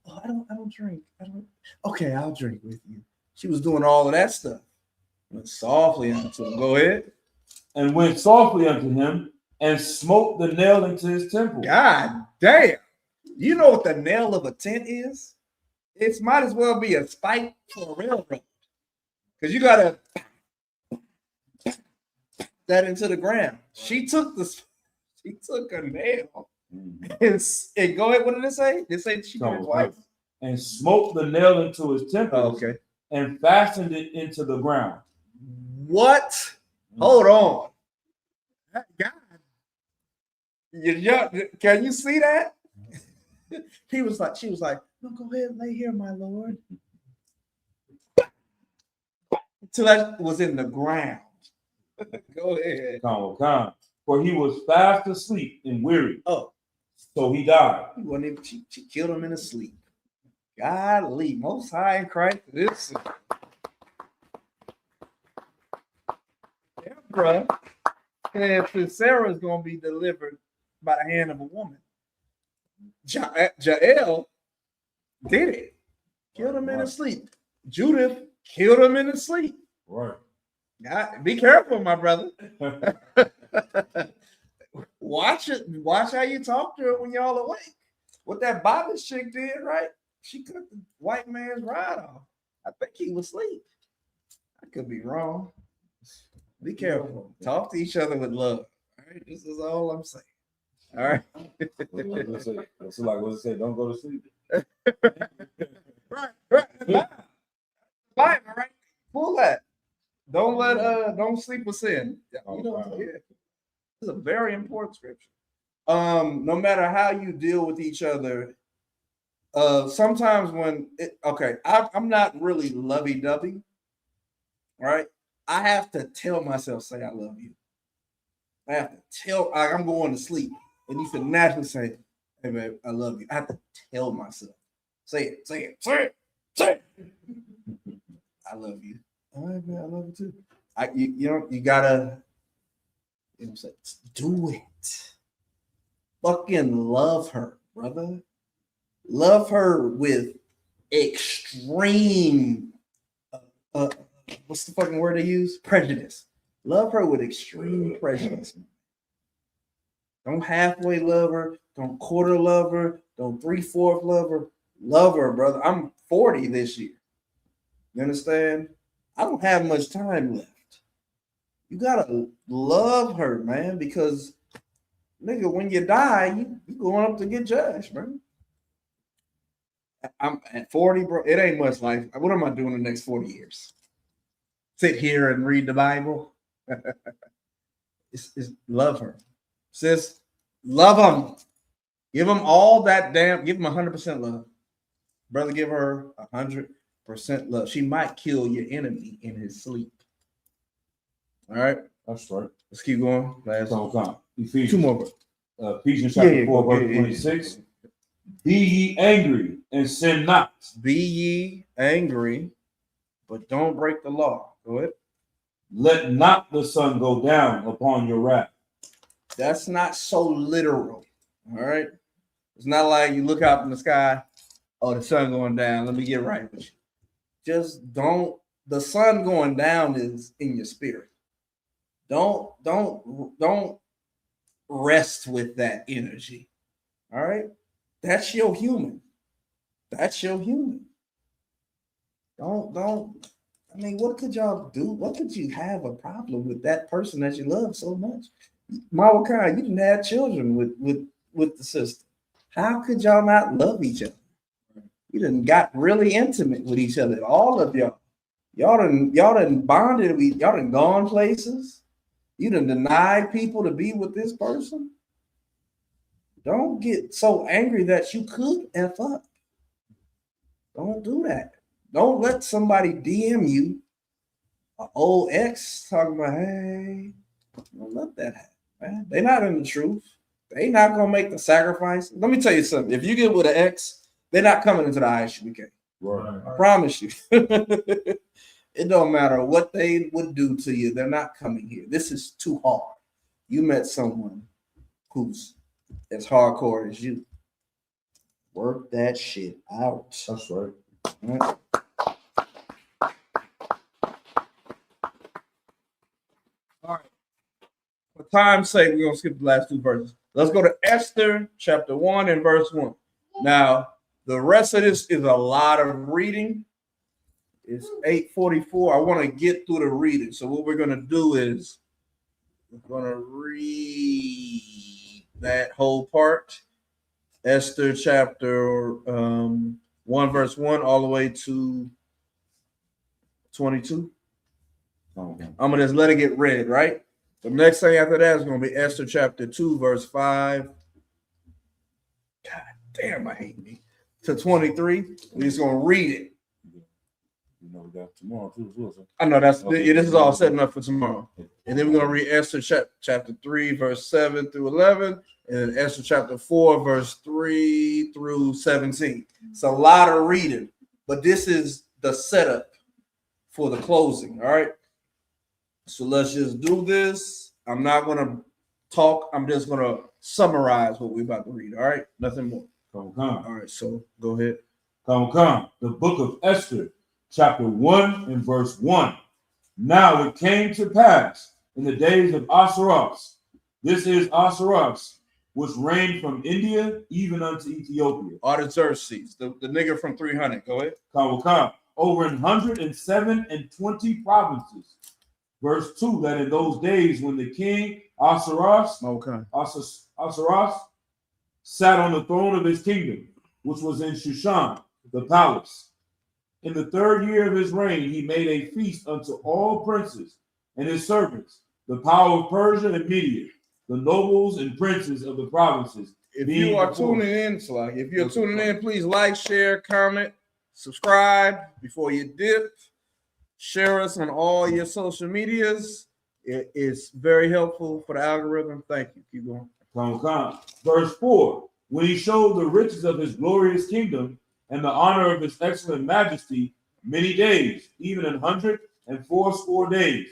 oh, I don't drink. Okay, I'll drink with you. She was doing all of that stuff. Went softly onto him. Go ahead. And went softly unto him and smote the nail into his temple. God damn. You know what the nail of a tent is? It might as well be a spike for a railroad. Because you gotta that into the ground. She took a nail and go ahead. What did it say? It said she did it twice. And smote the nail into his temple. Oh, okay. And fastened it into the ground. What? Hold on. God. Can you see that? She was like, no, go ahead and lay here, my lord. Until that was in the ground. Go ahead. Come. For he was fast asleep and weary. Oh. So he died. He wasn't even, she killed him in his sleep. Golly, Most High in Christ. This Deborah said Sarah is going to be delivered by the hand of a woman. Jael did it. Killed him in his sleep. Judith killed him in his sleep. Right. God, be careful, my brother. Watch it. Watch how you talk to her when y'all awake. What that Bobbitt chick did, right? She cut the white man's ride off. I think he was asleep. I could be wrong. Be careful. Talk to each other with love. All right. This is all I'm saying. All right. What's it like? What's it say? Don't go to sleep. Right. Bible, right? Pull that. Don't sleep with sin. You know, yeah. This is a very important scripture. No matter how you deal with each other, sometimes I'm not really lovey-dovey, right? I have to tell myself, say I love you. I have to tell, I'm going to sleep, and you can naturally say, hey man, I love you. I have to tell myself, say it. I love you. All right, man, I love you too. You gotta, do it. Fucking love her, brother. Love her with extreme, what's the fucking word they use? Prejudice. Love her with extreme prejudice. Don't halfway love her. Don't quarter love her. Don't 3/4 love her. Love her, brother. I'm 40 this year. You understand? I don't have much time left. You gotta love her, man, because nigga, when you die, you going up to get judged, man. I'm at 40, bro. It ain't much life. What am I doing the next 40 years? Sit here and read the Bible? It's love her. Sis, love them. Give them all that damn, give them 100% love. Brother, give her 100% love. She might kill your enemy in his sleep. All right. That's right. Let's keep going. Last Come. Ephesians. two more. Ephesians chapter 4, verse 26. Be ye angry and sin not. Be ye angry, but don't break the law. Go ahead. Let not the sun go down upon your wrath. That's not so literal. All right. It's not like you look out in the sky, oh, the sun going down. Let me get right with you. Just don't. The sun going down is in your spirit. Don't rest with that energy. All right. That's your human. That's your human. Don't. I mean, what could y'all do? What could you have a problem with that person that you love so much? Malachi, you didn't have children with the sister. How could y'all not love each other? You done got really intimate with each other. All of y'all. Y'all done bonded. Y'all done gone places. You done denied people to be with this person. Don't get so angry that you could F up. Don't do that. Don't let somebody DM you, an old ex talking about, hey, don't let that happen, man. They're not in the truth. They not gonna make the sacrifice. Let me tell you something. If you get with an ex, they're not coming into the ISUBK. Right. I promise you. It don't matter what they would do to you. They're not coming here. This is too hard. You met someone who's as hardcore as you. Work that shit out. That's right. Right? All right. For time's sake, we're going to skip the last two verses. Let's go to Esther chapter 1 and verse 1. Now, the rest of this is a lot of reading. It's 8:44. I want to get through the reading. So what we're going to do is we're going to read that whole part. Esther chapter 1 verse 1 all the way to 22. Okay. I'm going to just let it get read, right? The next thing after that is going to be Esther chapter 2 verse 5. God damn, I hate me. To 23. We're just going to read it. You know, we got tomorrow too. I know that's Okay. this is all setting up for tomorrow. And then we're going to read Esther chapter 3 verse 7 through 11. And Esther chapter 4 verse 3 through 17. It's a lot of reading, but this is the setup for the closing. All right. So let's just do this. I'm not going to talk. I'm just going to summarize what we're about to read. All right. Nothing more. Come. All right. So go ahead. Come. The book of Esther, chapter 1 and verse 1. Now it came to pass in the days of Ahasuerus. This is Ahasuerus, which reigned from India even unto Ethiopia. Artaxerxes, the nigga from 300. Go ahead. Come. Over 107 and 20 provinces. Verse 2, that in those days when the king Ahasuerus sat on the throne of his kingdom, which was in Shushan, the palace. In the 3rd year of his reign, he made a feast unto all princes and his servants, the power of Persia and Media, the nobles and princes of the provinces. If you are tuning in, please like, share, comment, subscribe before you dip. Share us on all your social medias. It is very helpful for the algorithm. Thank you. Keep going. Come. Verse 4, when he showed the riches of his glorious kingdom and the honor of his excellent majesty many days, even 180 days.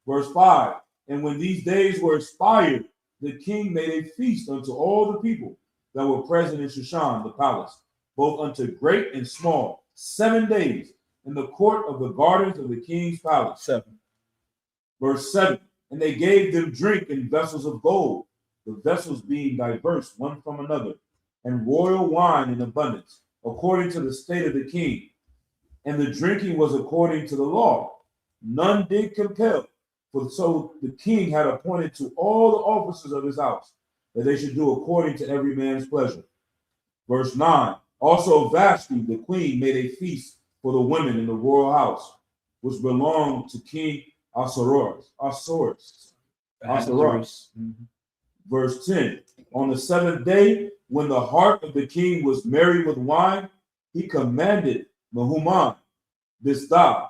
Verse 5, and when these days were expired, the king made a feast unto all the people that were present in Shushan, the palace, both unto great and small, 7 days, in the court of the gardens of the king's palace. 7. Verse 7, and they gave them drink in vessels of gold, the vessels being diverse one from another, and royal wine in abundance, according to the state of the king. And the drinking was according to the law. None did compel, for so the king had appointed to all the officers of his house, that they should do according to every man's pleasure. Verse 9, Also, Vashti, the queen, made a feast for the women in the royal house, which belonged to King Ahasuerus. Verse 10. On the 7th day, when the heart of the king was merry with wine, he commanded Mehuman, Biztha,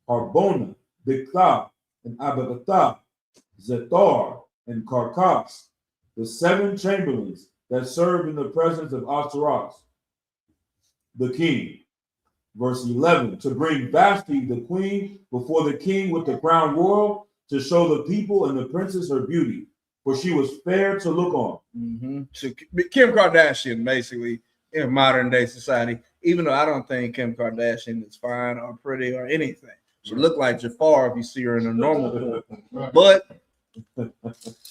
Harbona, Bigtha, and Abagatha, Zethar, and Carcass, the 7 chamberlains that served in the presence of Ahasuerus, the king. Verse 11, to bring Vashti, the queen, before the king with the crown royal, to show the people and the princess her beauty, for she was fair to look on. So Kim Kardashian, basically, in modern day society, even though I don't think Kim Kardashian is fine or pretty or anything. She looked like Jafar if you see her in a normal form. But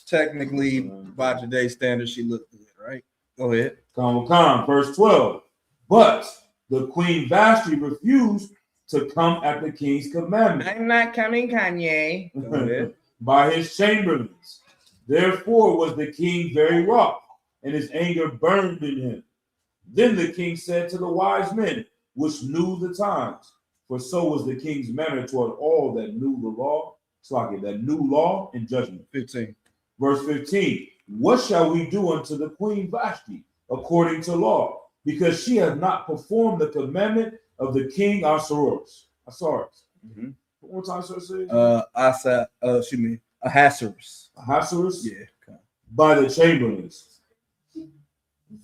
technically, by today's standards, she looked good, right? Go ahead. Verse 12. But the queen Vashti refused to come at the king's commandment. I'm not coming, Kanye. Go ahead. By his chamberlains. Therefore was the king very wroth, and his anger burned in him. Then the king said to the wise men, which knew the times, for so was the king's manner toward all that knew the law, that knew law and judgment. 15. Verse 15. What shall we do unto the queen Vashti according to law? Because she has not performed the commandment of the king Ahasuerus. Mm-hmm. One time, sir, say Ahasuerus. Ahasuerus? Yeah. Okay. By the chamberlains.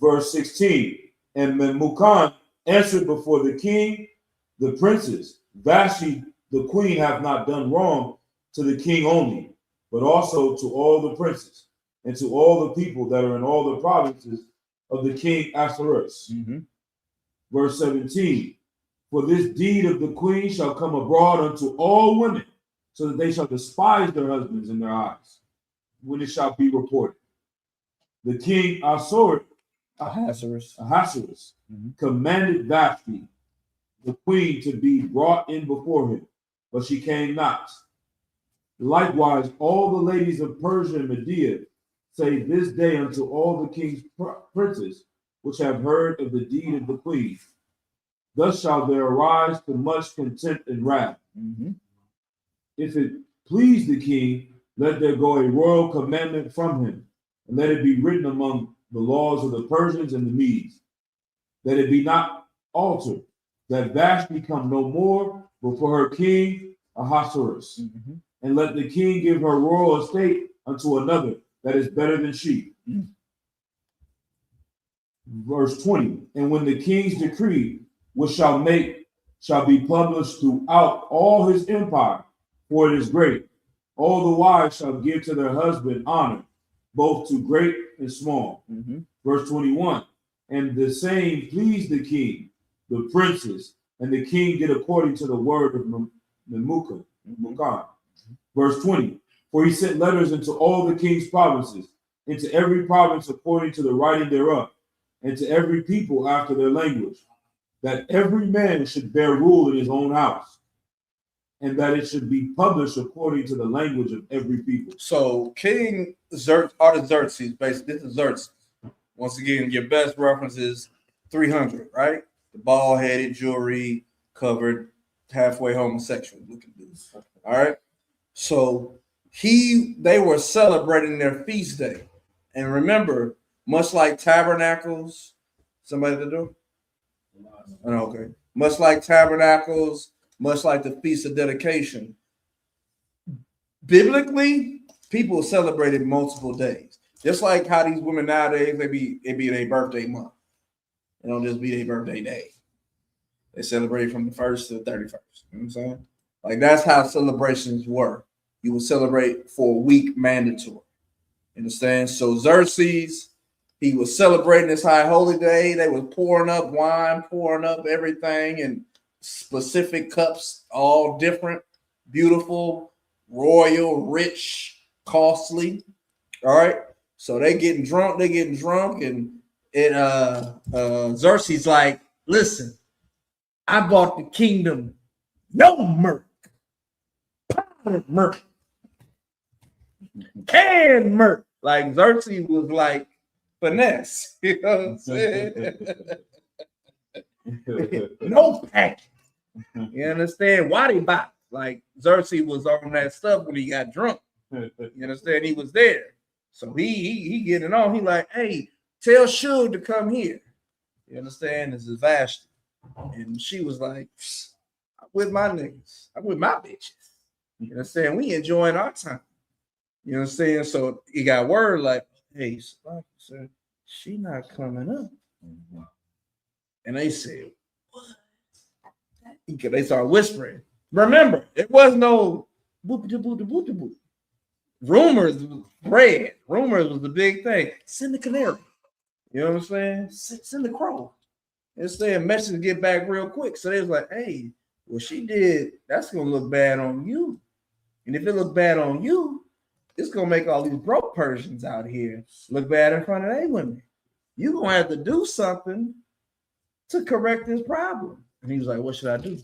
Verse 16. And Memucan answered before the king, the princes, Vashti, the queen, hath not done wrong to the king only, but also to all the princes, and to all the people that are in all the provinces of the king Ahasuerus. Mm-hmm. Verse 17. For this deed of the queen shall come abroad unto all women, so that they shall despise their husbands in their eyes, when it shall be reported. The king Ahasuerus commanded Vashti, the queen, to be brought in before him, but she came not. Likewise, all the ladies of Persia and Media say this day unto all the king's princes, which have heard of the deed of the queen. Thus shall there arise to much contempt and wrath. Mm-hmm. If it please the king, let there go a royal commandment from him, and let it be written among the laws of the Persians and the Medes, that it be not altered, that Vashti come no more before her king Ahasuerus. Mm-hmm. And let the king give her royal estate unto another that is better than she. Mm. Verse 20. And when the king's decree, which shall be published throughout all his empire, for it is great, all the wives shall give to their husband honor, both to great and small. Mm-hmm. Verse 21. And the same pleased the king, the princes, and the king did according to the word of Memucan. Verse 20. For he sent letters into all the king's provinces, into every province according to the writing thereof, and to every people after their language, that every man should bear rule in his own house, and that it should be published according to the language of every people. So King Artaxerxes, basically, this is Xerxes. Once again, your best reference is 300, right? The bald-headed, jewelry covered, halfway homosexual looking dude. All right. So they were celebrating their feast day. And remember, much like tabernacles, somebody to do? Oh, okay. Much like tabernacles, much like the Feast of Dedication, biblically, people celebrated multiple days. Just like how these women nowadays, it be their birthday month. It don't just be their birthday day. They celebrate from the 1st to the 31st. You know what I'm saying? Like, that's how celebrations were. You would celebrate for a week mandatory. Understand? So Xerxes, he was celebrating this high holy day. They was pouring up wine, pouring up everything in specific cups, all different, beautiful, royal, rich, costly. All right. So they getting drunk, and Xerxes like, listen, I bought the kingdom no murk, powdered murk, canned murk. Like Xerxes was like finesse, you know what I'm saying? No packing. You understand? Why they bop? Like Xerxes was on that stuff when he got drunk. You understand? He was there. So he getting on. He like, hey, tell Shug to come here. You understand? This is Vashti. And she was like, I'm with my niggas. I'm with my bitches. You understand? We enjoying our time. You know what I'm saying? So he got word like, hey, sir, she not coming up. And they said, what? They started whispering. Remember, it was no boop de boop de boop de boop. Rumors was spread. Rumors was the big thing. Send the canary. You know what I'm saying? Send the crow. Instead, message get back real quick. So they was like, hey, what she did, that's gonna look bad on you. And if it look bad on you, it's gonna make all these broke Persians out here look bad in front of their women. You're gonna have to do something to correct this problem. And he was like, what should I do?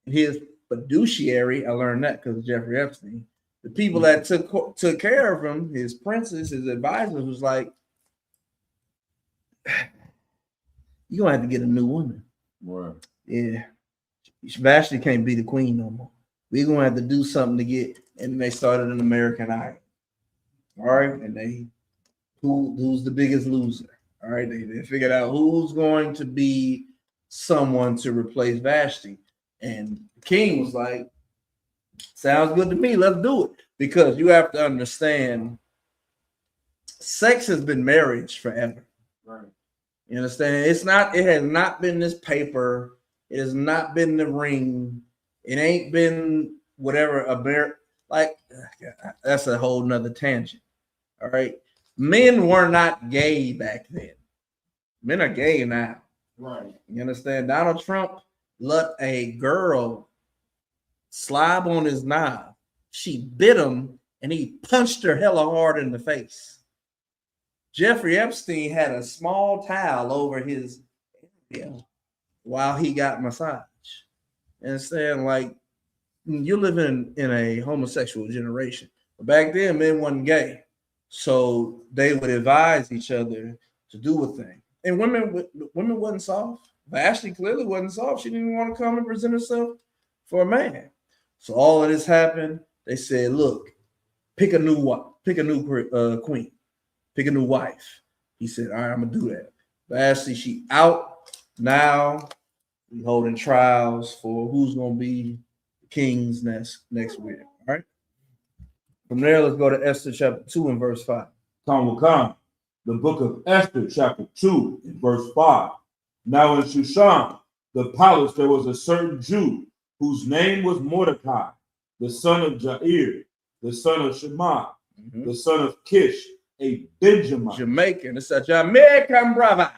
His fiduciary, I learned that because of Jeffrey Epstein. The people that took care of him, his princes, his advisors, was like, you're gonna have to get a new woman. Right. Yeah. Vashti can't be the queen no more. We're gonna have to do something to get, and they started an American Idol. All right, and who's the biggest loser? All right, they figured out who's going to be someone to replace Vashti. And the king was like, sounds good to me, let's do it. Because you have to understand, sex has been marriage forever. Right. You understand? It has not been this paper, it has not been the ring, it ain't been whatever that's a whole nother tangent. All right. Men were not gay back then. Men are gay now. Right. You understand? Donald Trump let a girl slob on his knob. She bit him and he punched her hella hard in the face. Jeffrey Epstein had a small towel over his area while he got massage. And saying, like, you're living in a homosexual generation. But back then, men weren't gay. So they would advise each other to do a thing. And women wasn't soft. Vashti clearly wasn't soft. She didn't even want to come and present herself for a man. So all of this happened. They said, look, pick a new queen, pick a new wife. He said, all right, I'm gonna do that. Vashti, she out now. We holding trials for who's gonna be kings next week. All right. From there, let's go to Esther chapter 2 and verse 5. Khan, the book of Esther, chapter 2, and verse 5. Now in Shushan, the palace, there was a certain Jew whose name was Mordecai, the son of Jair, the son of Shema, the son of Kish, a Benjamin. Jamaican. It's a Jamaican brother.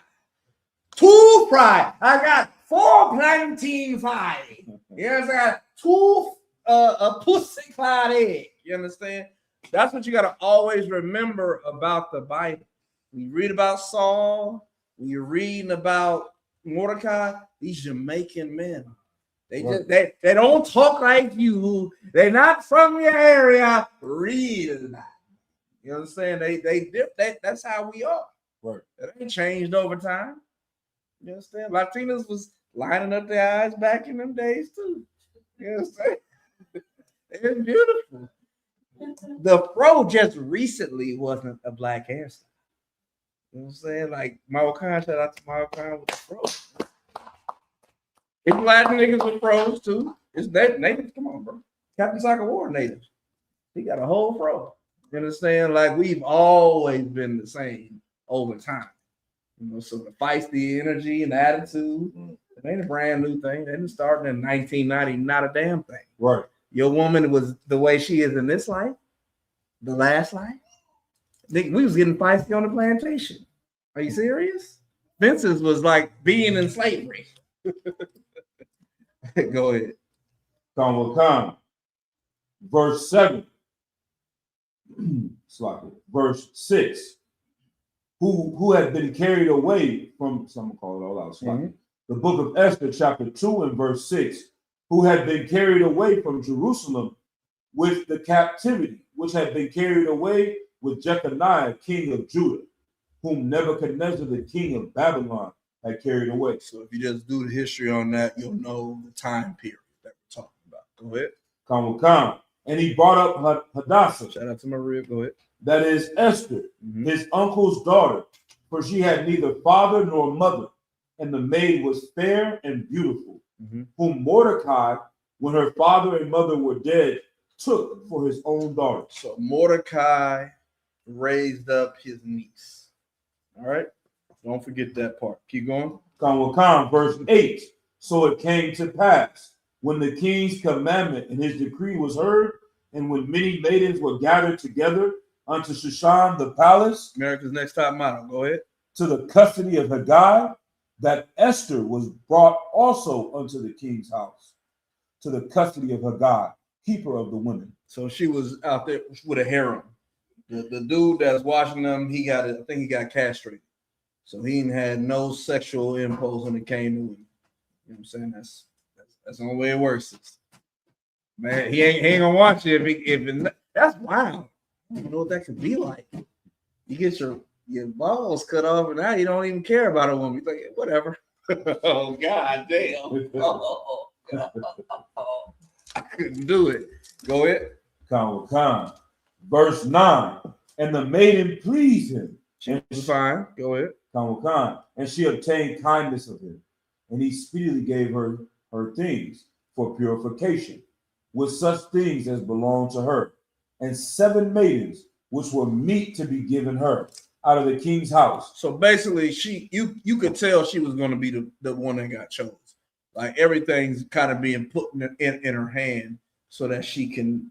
2 fry. I got 4 plantain fry. Yes, I got 2 a pussy cloud egg. You understand? That's what you got to always remember about the Bible. When you read about Saul, when you're reading about Mordecai, these Jamaican men. They just they don't talk like you. They're not from your area. Real. You understand? That's how we are. Right. It ain't changed over time. You understand? Latinos was lining up their eyes back in them days too. You understand? It's beautiful. The fro just recently wasn't a black hairstyle. You know what I'm saying? Like Marokkan, shout out to Marokkan with the fro. It's Latin niggas with fros too. It's that natives. Come on, bro. Captain Soccer War natives. He got a whole fro. You understand? Like we've always been the same over time. You know, so the feisty energy and attitude, it ain't a brand new thing. They didn't start in 1990, not a damn thing. Right. Your woman was the way she is in this life, the last life. We was getting feisty on the plantation. Are you serious? Fences was like being in slavery. Go ahead. Khan, verse 7. Verse 6. Who had been carried away from, some call it all out. The book of Esther, chapter 2 and verse 6. Who had been carried away from Jerusalem with the captivity, which had been carried away with Jeconiah, king of Judah, whom Nebuchadnezzar, the king of Babylon, had carried away. So if you just do the history on that, you'll know the time period that we're talking about. Go ahead. Come. And he brought up Hadassah, Shout out to Maria. Go ahead. that is Esther, his uncle's daughter, for she had neither father nor mother, and the maid was fair and beautiful, whom Mordecai, when her father and mother were dead, took for his own daughter. So Mordecai raised up his niece. All right. Don't forget that part. Keep going. Come, verse 8. So it came to pass, when the king's commandment and his decree was heard, and when many maidens were gathered together unto Shushan the palace, America's Next Top Model. Go ahead. to the custody of Haggai, that Esther was brought also unto the king's house, to the custody of Haggai, keeper of the women. So she was out there with a harem. The dude that's watching them, I think he got castrated. So he ain't had no sexual impulse when it came to women. You know what I'm saying? That's the only way it works. Man, he ain't gonna watch it that's wild. I don't know what that could be like. You get your balls cut off and now you don't even care about a woman. You're like, whatever. Oh god damn. Oh, God. I couldn't do it. Go ahead. Come. Verse 9. And the maiden pleased him. She was fine. Go ahead. Come. And she obtained kindness of him. And he speedily gave her things for purification, with such things as belonged to her, and 7 maidens, which were meet to be given her out of the king's house. So basically, you could tell she was going to be the one that got chosen. Like everything's kind of being put in her hand so that she can,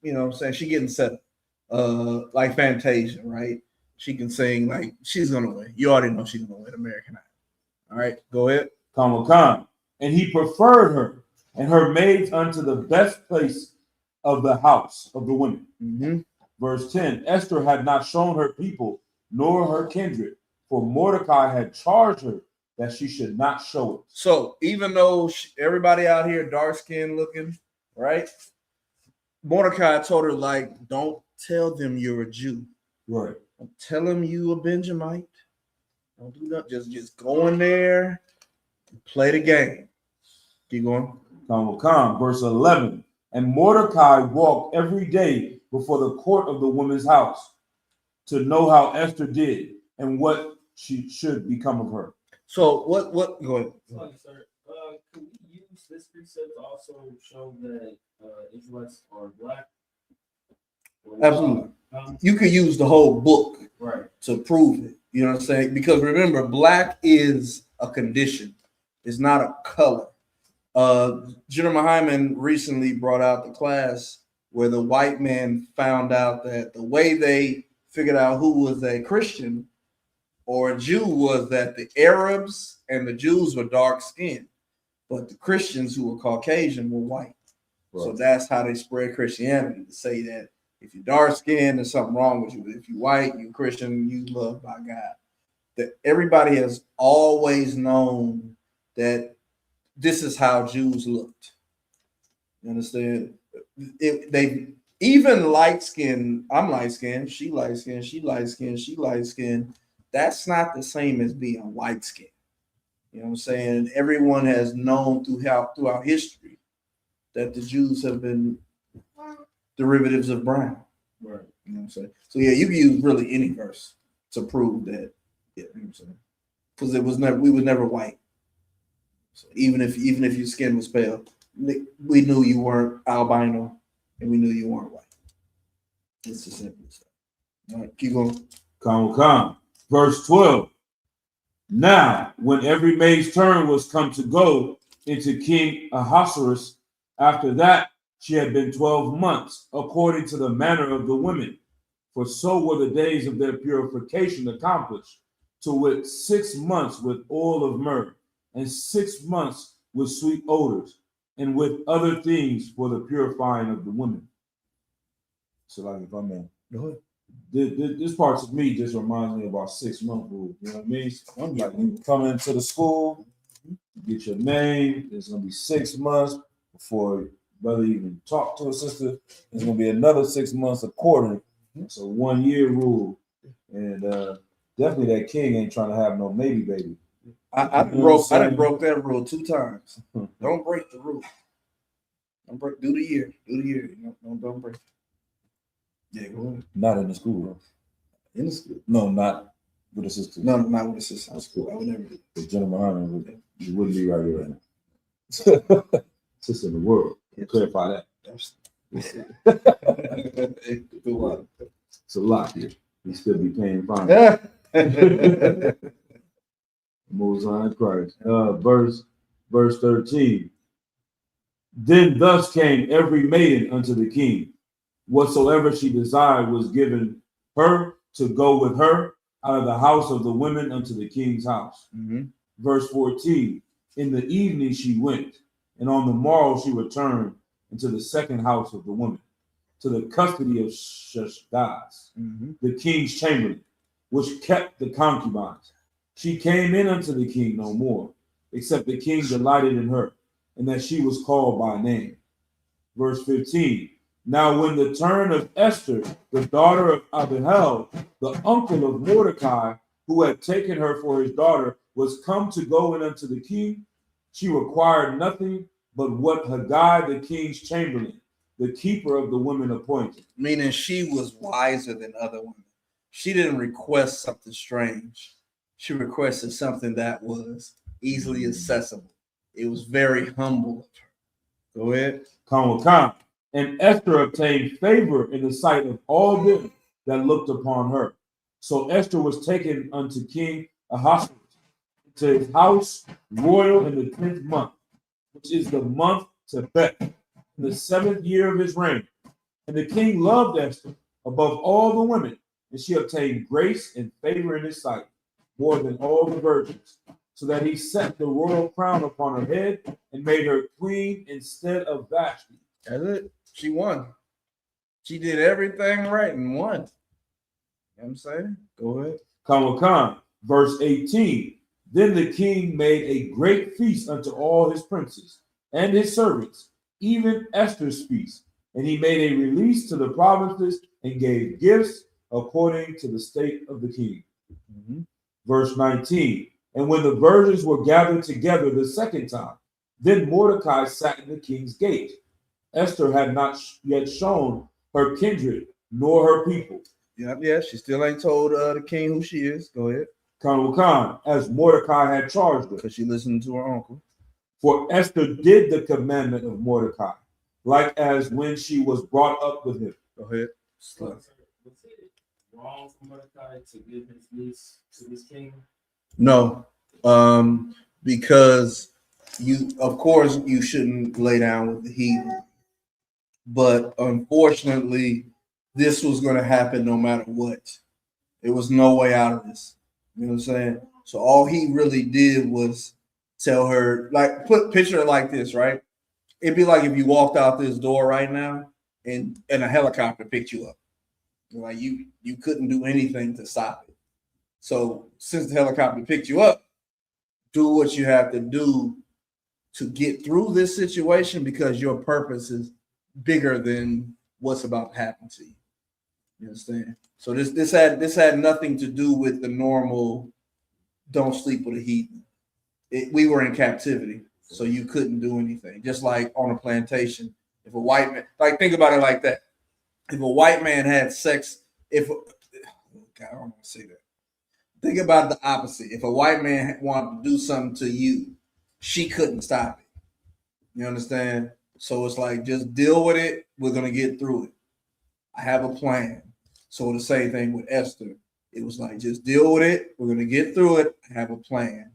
you know what I'm saying, she getting set up. Like Fantasia, right? She can sing, like she's gonna win. You already know she's gonna win American Idol. All right, go ahead. Come. And he preferred her and her maids unto the best place of the house of the women. Verse 10. Esther had not shown her people nor her kindred, for Mordecai had charged her that she should not show it. So even though everybody out here dark skinned looking, right? Mordecai told her, like, don't tell them you're a Jew. Right. Don't tell them you a Benjamite. Don't do that. Just go in there and play the game. Keep going. Come. Verse 11. And Mordecai walked every day before the court of the woman's house to know how Esther did and what she should become of her. So what go ahead. Sorry, sir. Can we use this precept to also show that Israelites are black? Absolutely. You could use the whole book Right. to prove it. You know what I'm saying? Because remember, black is a condition. It's not a color. General Hyman recently brought out the class where the white man found out that the way they figured out who was a Christian or a Jew was that the Arabs and the Jews were dark skinned, but the Christians who were Caucasian were white. Right. So that's how they spread Christianity, to say that if you're dark skinned, there's something wrong with you. But if you're white, you're Christian, you loved by God. That everybody has always known that this is how Jews looked. You understand? They even light skinned, I'm light skinned, she light skinned, she light skinned, she light skinned. That's not the same as being white skinned. You know what I'm saying? Everyone has known throughout history that the Jews have been derivatives of brown. Right. You know what I'm saying? So yeah, you can use really any verse to prove that. Yeah, you know what I'm saying? Because we was never white. So even if your skin was pale, we knew you weren't albino and we knew you weren't white. It's as simple as that. All right, keep going. Come. Verse 12. Now, when every maid's turn was come to go into King Ahasuerus, after that she had been 12 months, according to the manner of the women, for so were the days of their purification accomplished, to wit 6 months with oil of myrrh, and 6 months with sweet odors, and with other things for the purifying of the women. So, like, if I'm in, Go ahead. This part to me just reminds me about 6 month rule. You know what I mean? I'm like, you come into the school, get your name. There's gonna be 6 months before brother even talk to a sister. There's gonna be another 6 months of courting. It's a 1 year rule, and definitely that king ain't trying to have no maybe baby. I done broke that rule 2 times. Don't break the rule. Don't break. Do the year. Do the year. Don't break. Yeah, go ahead. Not in the school. Huh? In the school. No, not with a sister. No, not with a sister. That's cool. I would never do If Jennifer Harmon, you wouldn't be right here right now. Sister in the world. Clarify that. that. It's a lot here. You still be paying fine. Most High Christ. Verse 13. Then thus came every maiden unto the king. Whatsoever she desired was given her to go with her out of the house of the women unto the king's house. Mm-hmm. Verse 14. In the evening she went, and on the morrow she returned into the second house of the woman, to the custody of Shashgaz, the king's chamberlain, which kept the concubines. She came in unto the king no more, except the king delighted in her, and that she was called by name. Verse 15. Now when the turn of Esther, the daughter of Abihail, the uncle of Mordecai, who had taken her for his daughter, was come to go in unto the king, she required nothing but what Haggai, the king's chamberlain, the keeper of the women, appointed. Meaning she was wiser than other women. She didn't request something strange. She requested something that was easily accessible. It was very humble of her. Go ahead. Khan. And Esther obtained favor in the sight of all them that looked upon her. So Esther was taken unto King Ahasuerus to his house royal in the 10th month, which is the month Tebet, in the 7th year of his reign. And the king loved Esther above all the women, and she obtained grace and favor in his sight more than all the virgins, so that he set the royal crown upon her head and made her queen instead of Vashti. That's it. She won. She did everything right and won. You know what I'm saying? Go ahead. Khan. Verse 18. Then the king made a great feast unto all his princes and his servants, even Esther's feast. And he made a release to the provinces and gave gifts according to the state of the king. Verse 19. And when the virgins were gathered together the second time, then Mordecai sat in the king's gate. Esther had not yet shown her kindred nor her people. Yeah, she still ain't told the king who she is. Go ahead. Khan, as Mordecai had charged her. Because she listened to her uncle. For Esther did the commandment of Mordecai, like as when she was brought up with him. Go ahead. Was it wrong for Mordecai to give his niece to this king? No, because of course, you shouldn't lay down with the heathen. But unfortunately, this was going to happen no matter what. There was no way out of this. You know what I'm saying? So all he really did was tell her, like, picture it like this, right? It'd be like if you walked out this door right now and a helicopter picked you up. Like you couldn't do anything to stop it. So since the helicopter picked you up, do what you have to do to get through this situation, because your purpose is bigger than what's about to happen to you. You understand? So this had nothing to do with the normal don't sleep with a heathen. We were in captivity, so you couldn't do anything. Just like on a plantation, if a white man, like, think about it like that. If a white man had sex, God, I don't want to say that. Think about the opposite. If a white man wanted to do something to you, she couldn't stop it. You understand? So it's like, just deal with it. We're going to get through it. I have a plan. So the same thing with Esther. It was like, just deal with it. We're going to get through it. I have a plan.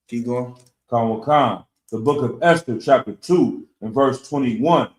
Keep going. Khan. The book of Esther, chapter 2, and verse 21.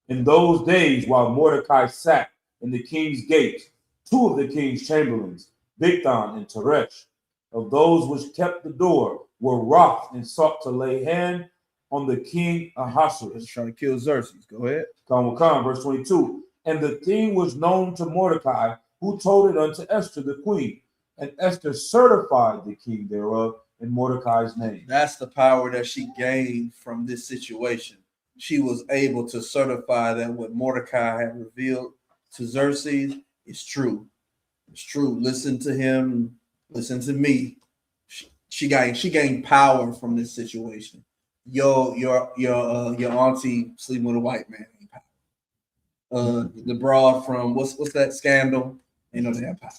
In those days, while Mordecai sat in the king's gate, two of the king's chamberlains, Bigthan and Teresh, of those which kept the door, were wroth and sought to lay hand on the king Ahasuerus. Trying to kill Xerxes. Go ahead. Khan, verse 22. And the thing was known to Mordecai, who told it unto Esther the queen. And Esther certified the king thereof in Mordecai's name. That's the power that she gained from this situation. She was able to certify that what Mordecai had revealed to Xerxes is true. It's true. Listen to him. Listen to me. she gained power from this situation. Your auntie sleeping with a white man ain't power. The broad from what's that scandal? They know they have power.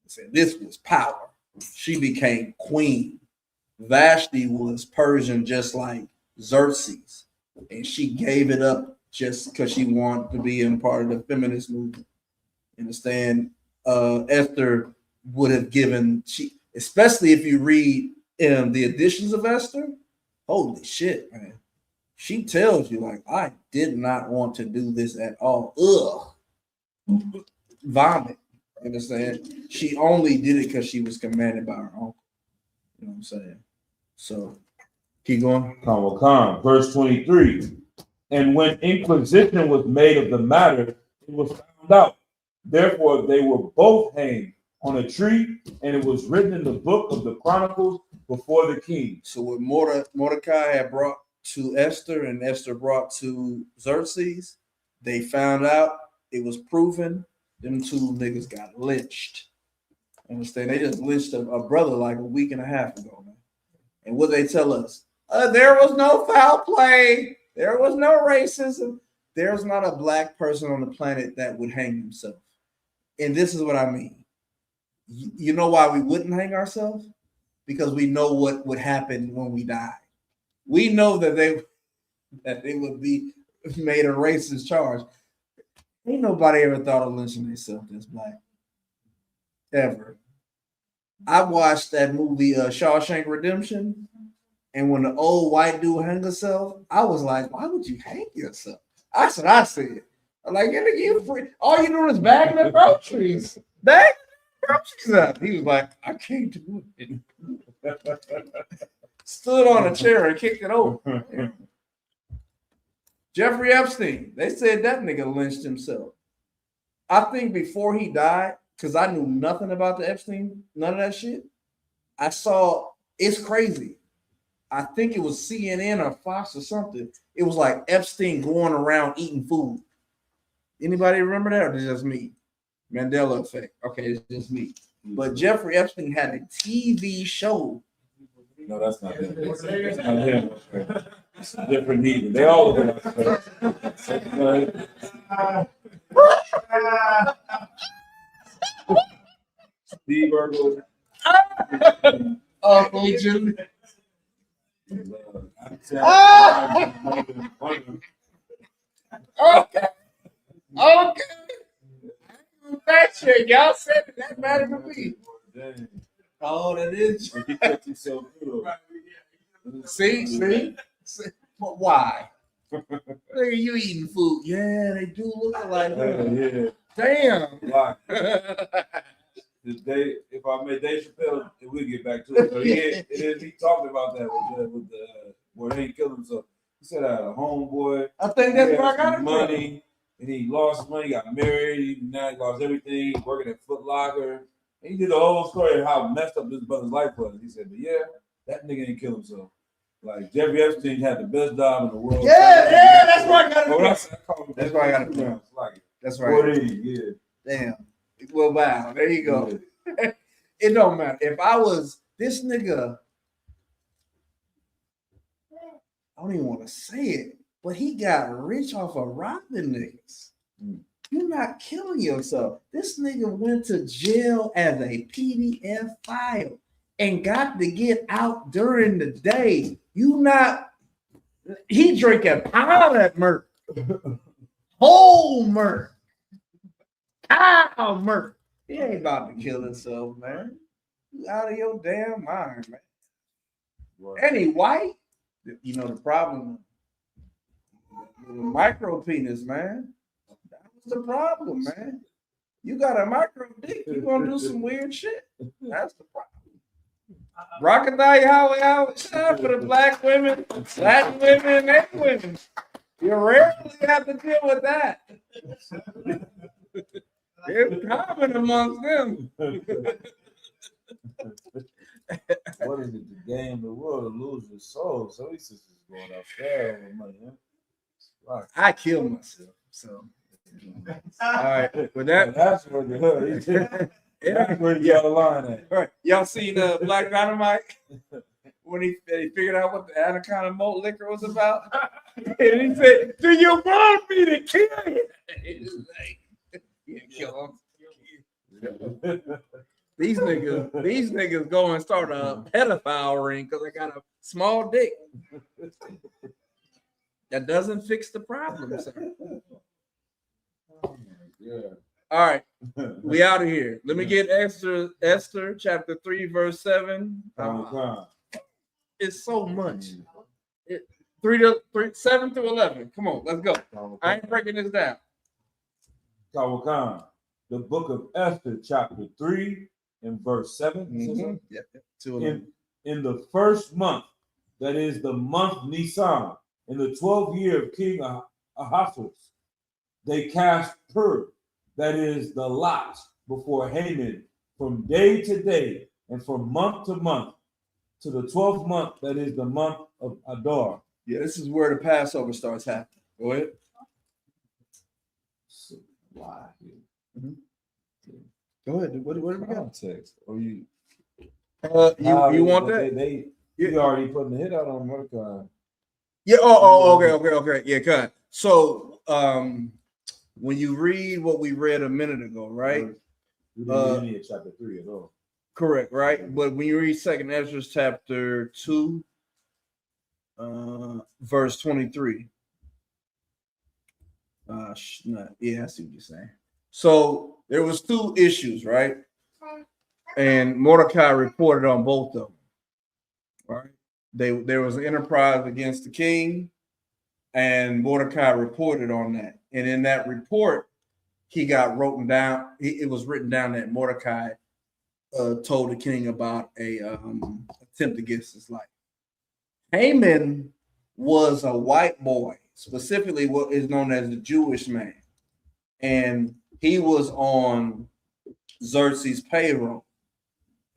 Said this was power. She became queen. Vashti was Persian, just like Xerxes, and she gave it up just because she wanted to be in part of the feminist movement. Understand? Esther would have given especially if you read the editions of Esther. Holy shit, man! She tells you like, I did not want to do this at all. Ugh, vomit. Understand? She only did it because she was commanded by her uncle. You know what I'm saying? So keep going. Verse 23. And when inquisition was made of the matter, it was found out. Therefore, they were both hanged on a tree, and it was written in the book of the Chronicles before the king. So what Mordecai had brought to Esther and Esther brought to Xerxes, they found out, it was proven, them two niggas got lynched. Understand? They just lynched a brother like a week and a half ago, man. And what they tell us? There was no foul play. There was no racism. There's not a black person on the planet that would hang himself. And this is what I mean. You know why we wouldn't hang ourselves? Because we know what would happen when we die. We know that they would be made a racist charge. Ain't nobody ever thought of lynching themselves as black. Ever. I watched that movie Shawshank Redemption, and when the old white dude hung himself, I was like, why would you hang yourself? That's what I said. I'm like, you free. All you doing is bagging the groceries. Bagging the groceries up. He was like, I can't do it. Stood on a chair and kicked it over. Jeffrey Epstein, they said that nigga lynched himself. I think before he died, because I knew nothing about the Epstein, none of that shit. I saw, it's crazy. I think it was CNN or Fox or something. It was like Epstein going around eating food. Anybody remember that, or is it just me? Mandela effect. Okay, it's just me. But Jeffrey Epstein had a TV show. No, that's not him. That's not him. It's a different heathen. They all look like Steve Urkel. Oh, Jimmy. Okay. That shit, y'all said that matter to me. Oh, that is. See? But why? Nigga, you eating food? Yeah, they do look alike. Yeah. Damn. If I made Dave Chappelle, we'll get back to it. So he talked about that with the where they killed himself. He said I had a homeboy. I think that's where I got money, and he lost money, got married, now he lost everything, working at Foot Locker. And he did the whole story of how messed up his brother's life was. He said, but yeah, that nigga didn't kill himself. Like Jeffrey Epstein had the best job in the world. Yeah, that's why I got it. That's why I got it. That's right. Yeah. Damn. Well, wow. There you go. Yeah. It don't matter. If I was this nigga, I don't even want to say it, but he got rich off of robbing niggas. You're not killing yourself. This nigga went to jail as a PDF file and got to get out during the day. He drink a pound of Merc. Whole Merc. Cow Merc. He ain't about to kill himself, man. You out of your damn mind, man. Right. And he white. You know the problem. The micro penis, man. That was the problem, man. You got a micro dick, you're gonna do some weird shit. That's the problem. Rockadai how shine for the black women, Latin women, and women. You rarely have to deal with that. It's common amongst them. What is it? The game, the world to lose your soul. So he's just going up there with money. Huh? I killed myself. So all right. With that, that's what the Yeah. Where you draw the line at? Right. Y'all seen Black Dynamite when he figured out what the anaconda malt liquor was about? And he said, "Do you want me to kill you?" He's like, "Yeah, kill him." These niggas go and start a pedophile ring because I got a small dick. That doesn't fix the problem, sir. Yeah. All right, we out of here. Let me get Esther chapter 3, verse 7. It's so much. 7 through 11. Come on, let's go. I ain't breaking this down. Kawakan, the book of Esther, chapter 3 and verse 7. Mm-hmm. Yeah, 2:11. In the first month, that is the month Nisan, in the 12th year of King Ahasuerus, they cast Purim, that is the lot, before Haman from day to day and from month to month, to the 12th month, that is the month of Adar. Yeah, this is where the Passover starts happening. Go ahead. Mm-hmm. Go ahead. What do we got? Context. Or you You want that? You already putting the hit out on Mordecai. Yeah. Okay. Yeah, cut. So, when you read what we read a minute ago, right? We didn't read any of chapter 3 at all. Correct, right? But when you read Second Ezra chapter 2, verse 23. I see what you're saying. So there was 2 issues, right? And Mordecai reported on both of them. Right? There was an enterprise against the king, and Mordecai reported on that. And in that report, he got written down. It was written down that Mordecai told the king about a attempt against his life. Haman was a white boy, specifically what is known as the Jewish man, and he was on Xerxes' payroll.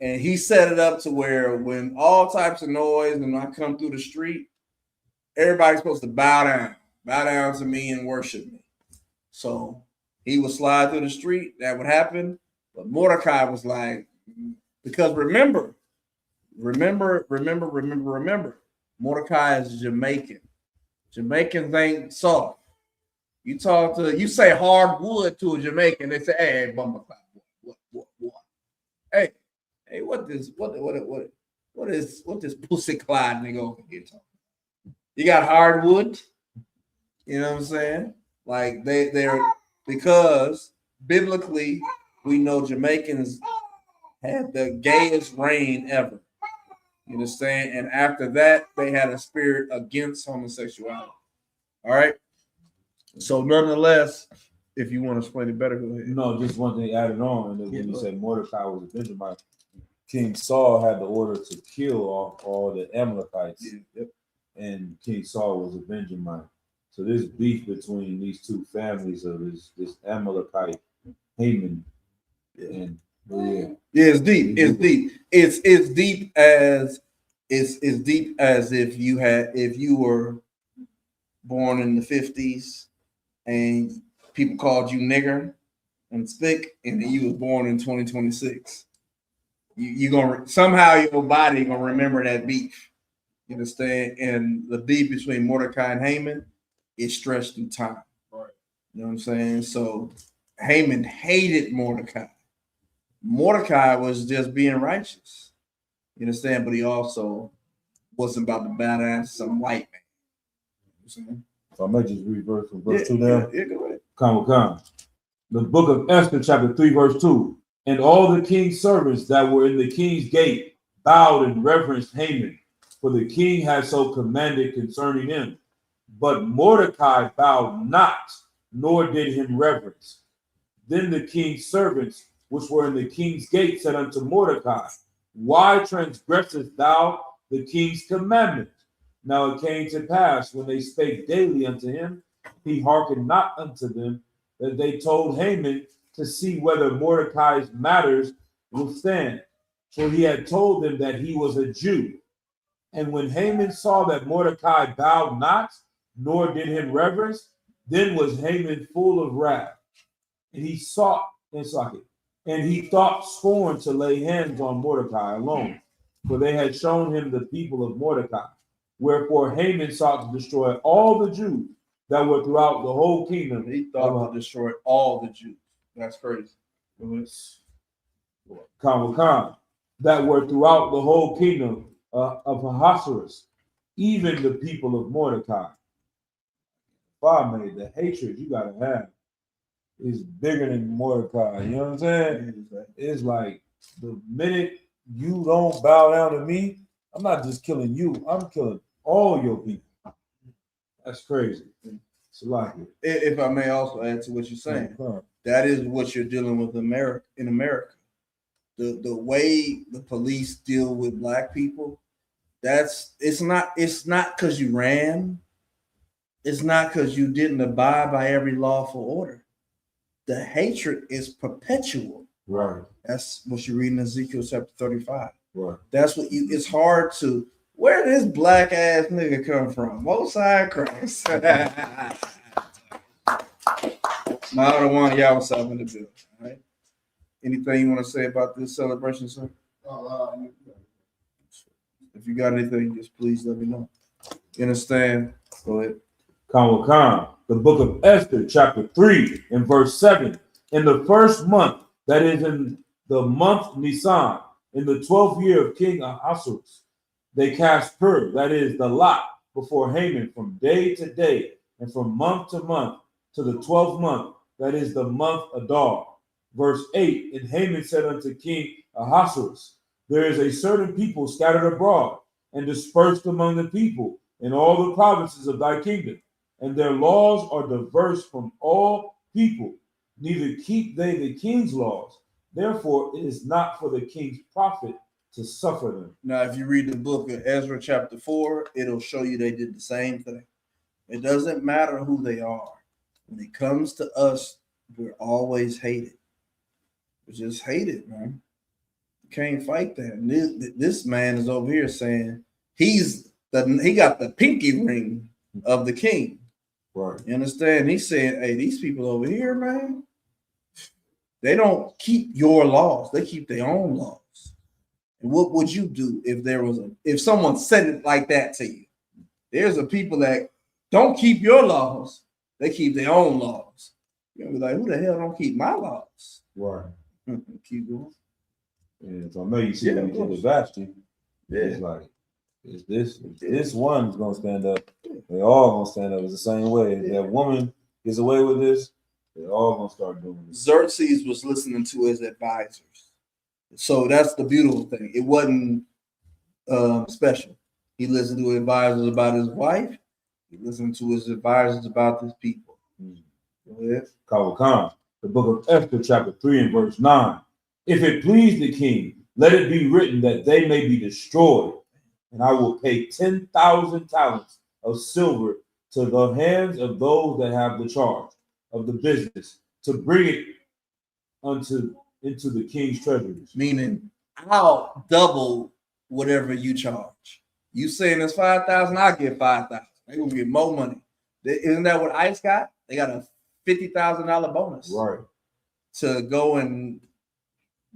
And he set it up to where when all types of noise and I come through the street, everybody's supposed to bow down to me and worship me. So he would slide through the street. That would happen. But Mordecai was like, because remember, Mordecai is Jamaican. Jamaicans ain't soft. You say hardwood to a Jamaican, they say, "Hey, bummer cloud, what? Hey, what this pussy clyde nigga over here talking? You got hardwood, you know what I'm saying? Like they're because biblically we know Jamaicans had the gayest reign ever. You understand? And after that, they had a spirit against homosexuality. All right. So nonetheless, if you want to explain it better, go ahead. No, just one thing added on, and then when you said Mordecai was a Benjamite, King Saul had the order to kill all the Amalekites, and King Saul was a Benjamite. So there's beef between these 2 families of this Amalekite Haman. And it's deep. It's deep as if you were born in the 50s and people called you nigger and spick, and then you was born in 2026. You gonna somehow your body gonna remember that beef. You understand? And the beef between Mordecai and Haman is stretched through time. Right. You know what I'm saying? So Haman hated Mordecai. Mordecai was just being righteous. You understand? But he also wasn't about to badass some white man. You know, so I might just read verse 2 there. Yeah, go ahead. Come. The book of Esther, chapter 3, verse 2. And all the king's servants that were in the king's gate bowed and reverenced Haman, for the king had so commanded concerning him. But Mordecai bowed not, nor did him reverence. Then the king's servants, which were in the king's gate, said unto Mordecai, Why transgressest thou the king's commandment? Now it came to pass, when they spake daily unto him, he hearkened not unto them, that they told Haman to see whether Mordecai's matters would stand. For he had told them that he was a Jew. And when Haman saw that Mordecai bowed not, nor did him reverence, then was Haman full of wrath. And he sought And he thought scorn to lay hands on Mordecai alone, for they had shown him the people of Mordecai. Wherefore Haman sought to destroy all the Jews that were throughout the whole kingdom. He thought to destroy all the Jews. That's crazy. That were throughout the whole kingdom of Ahasuerus, even the people of Mordecai. Made the hatred you gotta have is bigger than Mordecai. You know what I'm saying? It's like the minute you don't bow down to me, I'm not just killing you, I'm killing all your people. That's crazy. It's like it. If I may also add to what you're saying, that is what you're dealing with in America. The way the police deal with black people, it's not because you ran. It's not because you didn't abide by every lawful order. The hatred is perpetual. Right. That's what you read in Ezekiel chapter 35. Right. That's what it's hard to, where this black ass nigga come from? Most side cross. My other one, y'all was up in the building. All right. Anything you want to say about this celebration, sir? If you got anything, just please let me know. You understand? Go ahead. The book of Esther, chapter 3, and verse 7. In the first month, that is in the month Nisan, in the 12th year of King Ahasuerus, they cast Purim, that is the lot, before Haman from day to day, and from month to month, to the 12th month, that is the month Adar. Verse 8. And Haman said unto King Ahasuerus, there is a certain people scattered abroad, and dispersed among the people in all the provinces of thy kingdom, and their laws are diverse from all people, neither keep they the king's laws. Therefore, it is not for the king's profit to suffer them. Now, if you read the book of Ezra chapter 4, it'll show you they did the same thing. It doesn't matter who they are. When it comes to us, we're always hated. We're just hated, man. You can't fight that. And this man is over here saying he got the pinky ring of the king. Right. You understand? He's saying, hey, these people over here, man, they don't keep your laws. They keep their own laws. And what would you do if someone said it like that to you? There's a people that don't keep your laws. They keep their own laws. You're gonna be like, who the hell don't keep my laws? Right. Keep going. Yeah, so I know you see when you get the Vashti. Yeah. It's like, this one's gonna stand up. They all gonna stand up. It's the same way. If that woman gets away with this, they all gonna start doing this. Xerxes was listening to his advisors. So that's the beautiful thing. It wasn't special. He listened to advisors about his wife. He listened to his advisors about his people. Go ahead. Kawakam, the book of Esther, chapter 3 and verse 9. If it please the king, let it be written that they may be destroyed, and I will pay 10,000 talents of silver to the hands of those that have the charge of the business to bring it into the king's treasuries. Meaning, I'll double whatever you charge. You saying it's 5,000, I'll get 5,000. They're gonna get more money. Isn't that what ICE got? They got a $50,000 bonus, right, to go and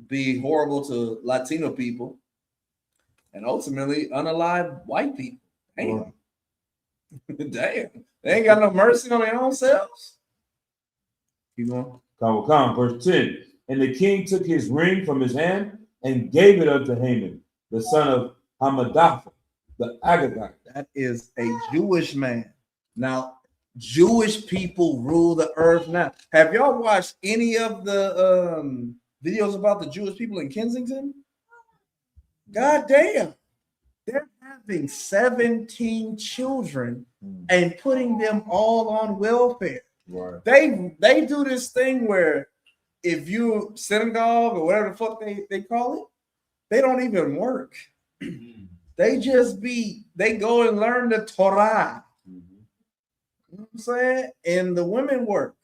be horrible to Latino people and ultimately unalive white people. Damn. Right. Damn. They ain't got no mercy on their own selves. Keep going. Kawakam, verse 10. And the king took his ring from his hand and gave it unto Haman, the son of Hammedatha, the Agagite. That is a Jewish man. Now, Jewish people rule the earth now. Have y'all watched any of the videos about the Jewish people in Kensington? God damn. They're having 17 children and putting them all on welfare. Right. They do this thing where if you synagogue or whatever the fuck they call it, they don't even work. They go and learn the Torah. You know what I'm saying? And the women work.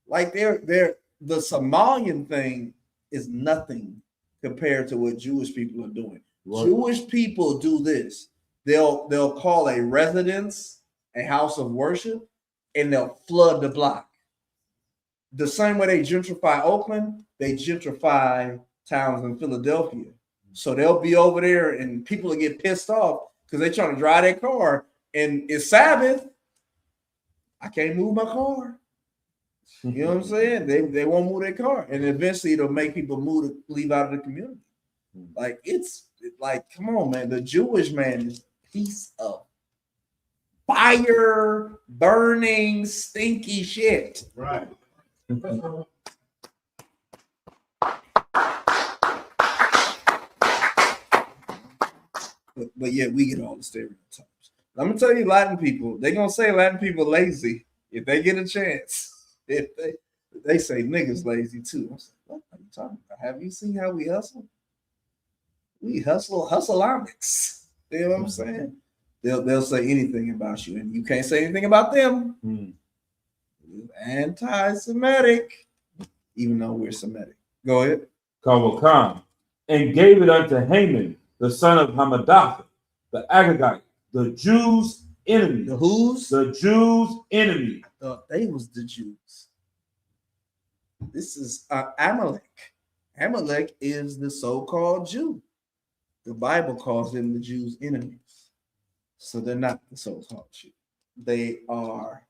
Like the Somalian thing is nothing compared to what Jewish people are doing. Right. Jewish people do this. They'll call a residence a house of worship, and they'll flood the block. the same way they gentrify Oakland, they gentrify towns in Philadelphia. So they'll be over there and people will get pissed off because they're trying to drive their car and it's Sabbath. I can't move my car. You know what I'm saying? They won't move their car. And eventually it'll make people leave out of the community. Like come on, man. The Jewish man is a piece of fire burning stinky shit. Right. But yet we get all the stereotypes. I'm gonna tell you, Latin people, they're gonna say Latin people lazy if they get a chance. If they say niggas lazy too. I'm saying, what are you talking about? Have you seen how we hustle? We hustleomics. You know what I'm saying? They'll say anything about you, and you can't say anything about them. Anti-Semitic, even though we're Semitic. Go ahead. Khan, and gave it unto Haman, the son of Hammedatha, the Agagite, the Jews' enemy. The who's? The Jews' enemy. I thought they was the Jews. This is Amalek. Amalek is the so-called Jew. The Bible calls them the Jews' enemies. So they're not the so-called Jew. They are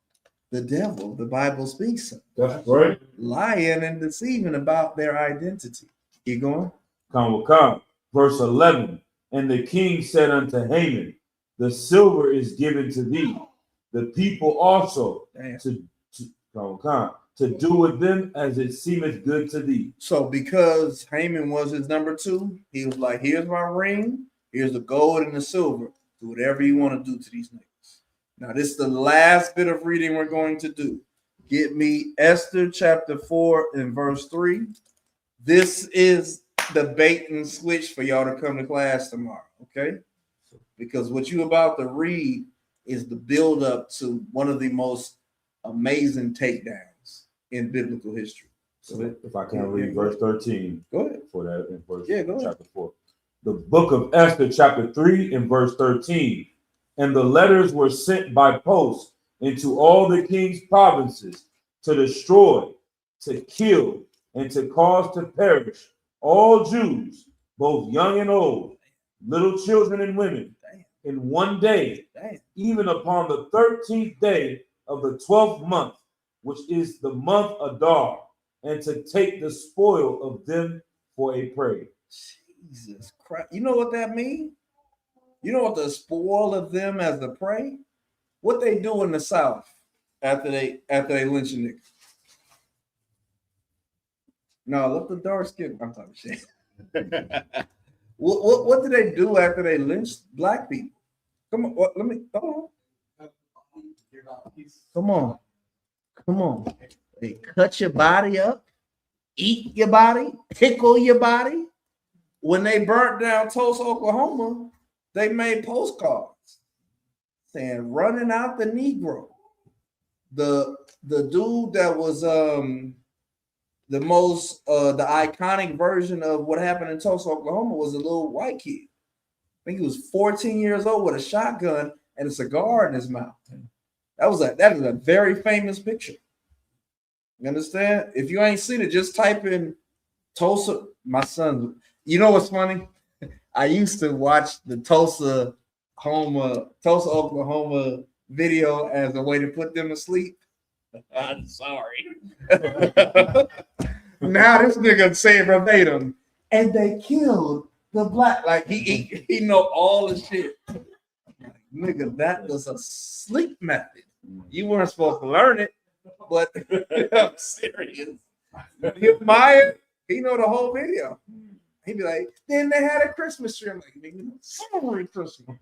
the devil. The Bible speaks of. That's right. Lying and deceiving about their identity. Keep going. Khan, verse 11. And the king said unto Haman, the silver is given to thee, the people also to do with them as it seemeth good to thee. So because Haman was his number two, he was like, here's my ring, here's the gold and the silver. Do whatever you want to do to these niggas. Now, this is the last bit of reading we're going to do. Get me Esther chapter 4 and verse 3. This is the bait and switch for y'all to come to class tomorrow, okay? Because what you're about to read is the build up to one of the most amazing takedowns in biblical history. So if I can read verse 13. Go ahead. For that in verse go ahead. chapter 4. The book of Esther, chapter 3 and verse 13. And the letters were sent by post into all the king's provinces to destroy, to kill, and to cause to perish all Jews, both young and old, little children and women, in one day, even upon the 13th day of the 12th month, which is the month Adar, and to take the spoil of them for a prey. Jesus Christ. You know what that means? You know what the spoil of them as the prey? What they do in the South after they lynch a nigga. No, let the dark skin. I'm talking shit. What do they do after they lynch black people? Come on, let me come on. They cut your body up, eat your body, tickle your body. When they burnt down Tulsa, Oklahoma, they made postcards saying "running out the Negro." The dude that was the iconic version of what happened in Tulsa, Oklahoma was a little white kid. I think he was 14 years old with a shotgun and a cigar in his mouth. That is a very famous picture. You understand? If you ain't seen it, just type in Tulsa. My son, you know what's funny? I used to watch the Tulsa, Oklahoma video as a way to put them to sleep. I'm sorry. Now this nigga saying verbatim, and they killed the black. Like he know all the shit. Like, nigga, that was a sleep method. You weren't supposed to learn it, but I'm serious. Maya, he know the whole video. He'd be like, then they had a Christmas tree. I'm like, nigga, sorry, Christmas.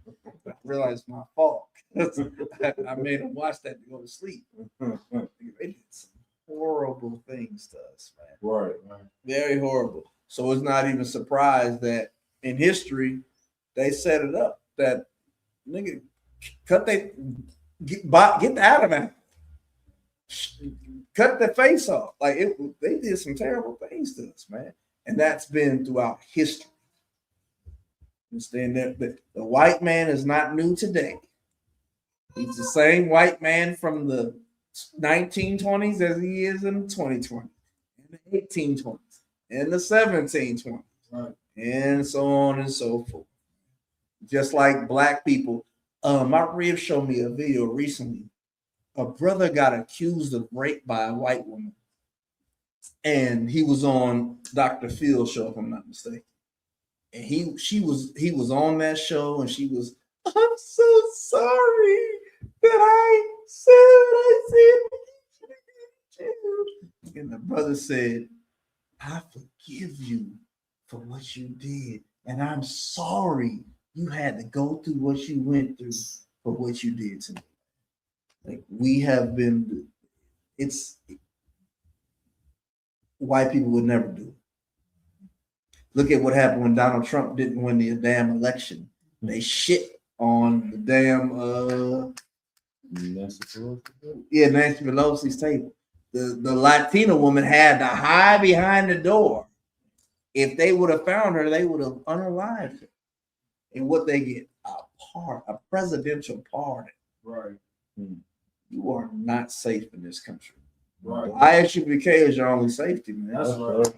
I realized my fault. I made him watch that to go to sleep. They did some horrible things to us, man. Right. Very horrible. So it's not even surprised that in history they set it up that nigga get the Adam, cut the face off. Like they did some terrible things to us, man. And that's been throughout history. Understand that the white man is not new today. He's the same white man from the 1920s as he is in the 2020s, in the 1820s, in the 1720s, Right. and so on and so forth. Just like black people. My rib showed me a video recently. A brother got accused of rape by a white woman, and he was on Dr. Phil's show, if I'm not mistaken. And he was on that show, and she was, I'm so sorry that I said what I said. And the brother said, I forgive you for what you did, and I'm sorry you had to go through what you went through for what you did to me. Like we have been, it's white people would never do it. Look at what happened when Donald Trump didn't win the damn election. They shit on the damn Nancy Pelosi's table. The Latina woman had to hide behind the door. If they would have found her, they would have unalived her. And what they get? A presidential pardon. Right. You are not safe in this country. Right. ISUPK is your only safety, man. That's right.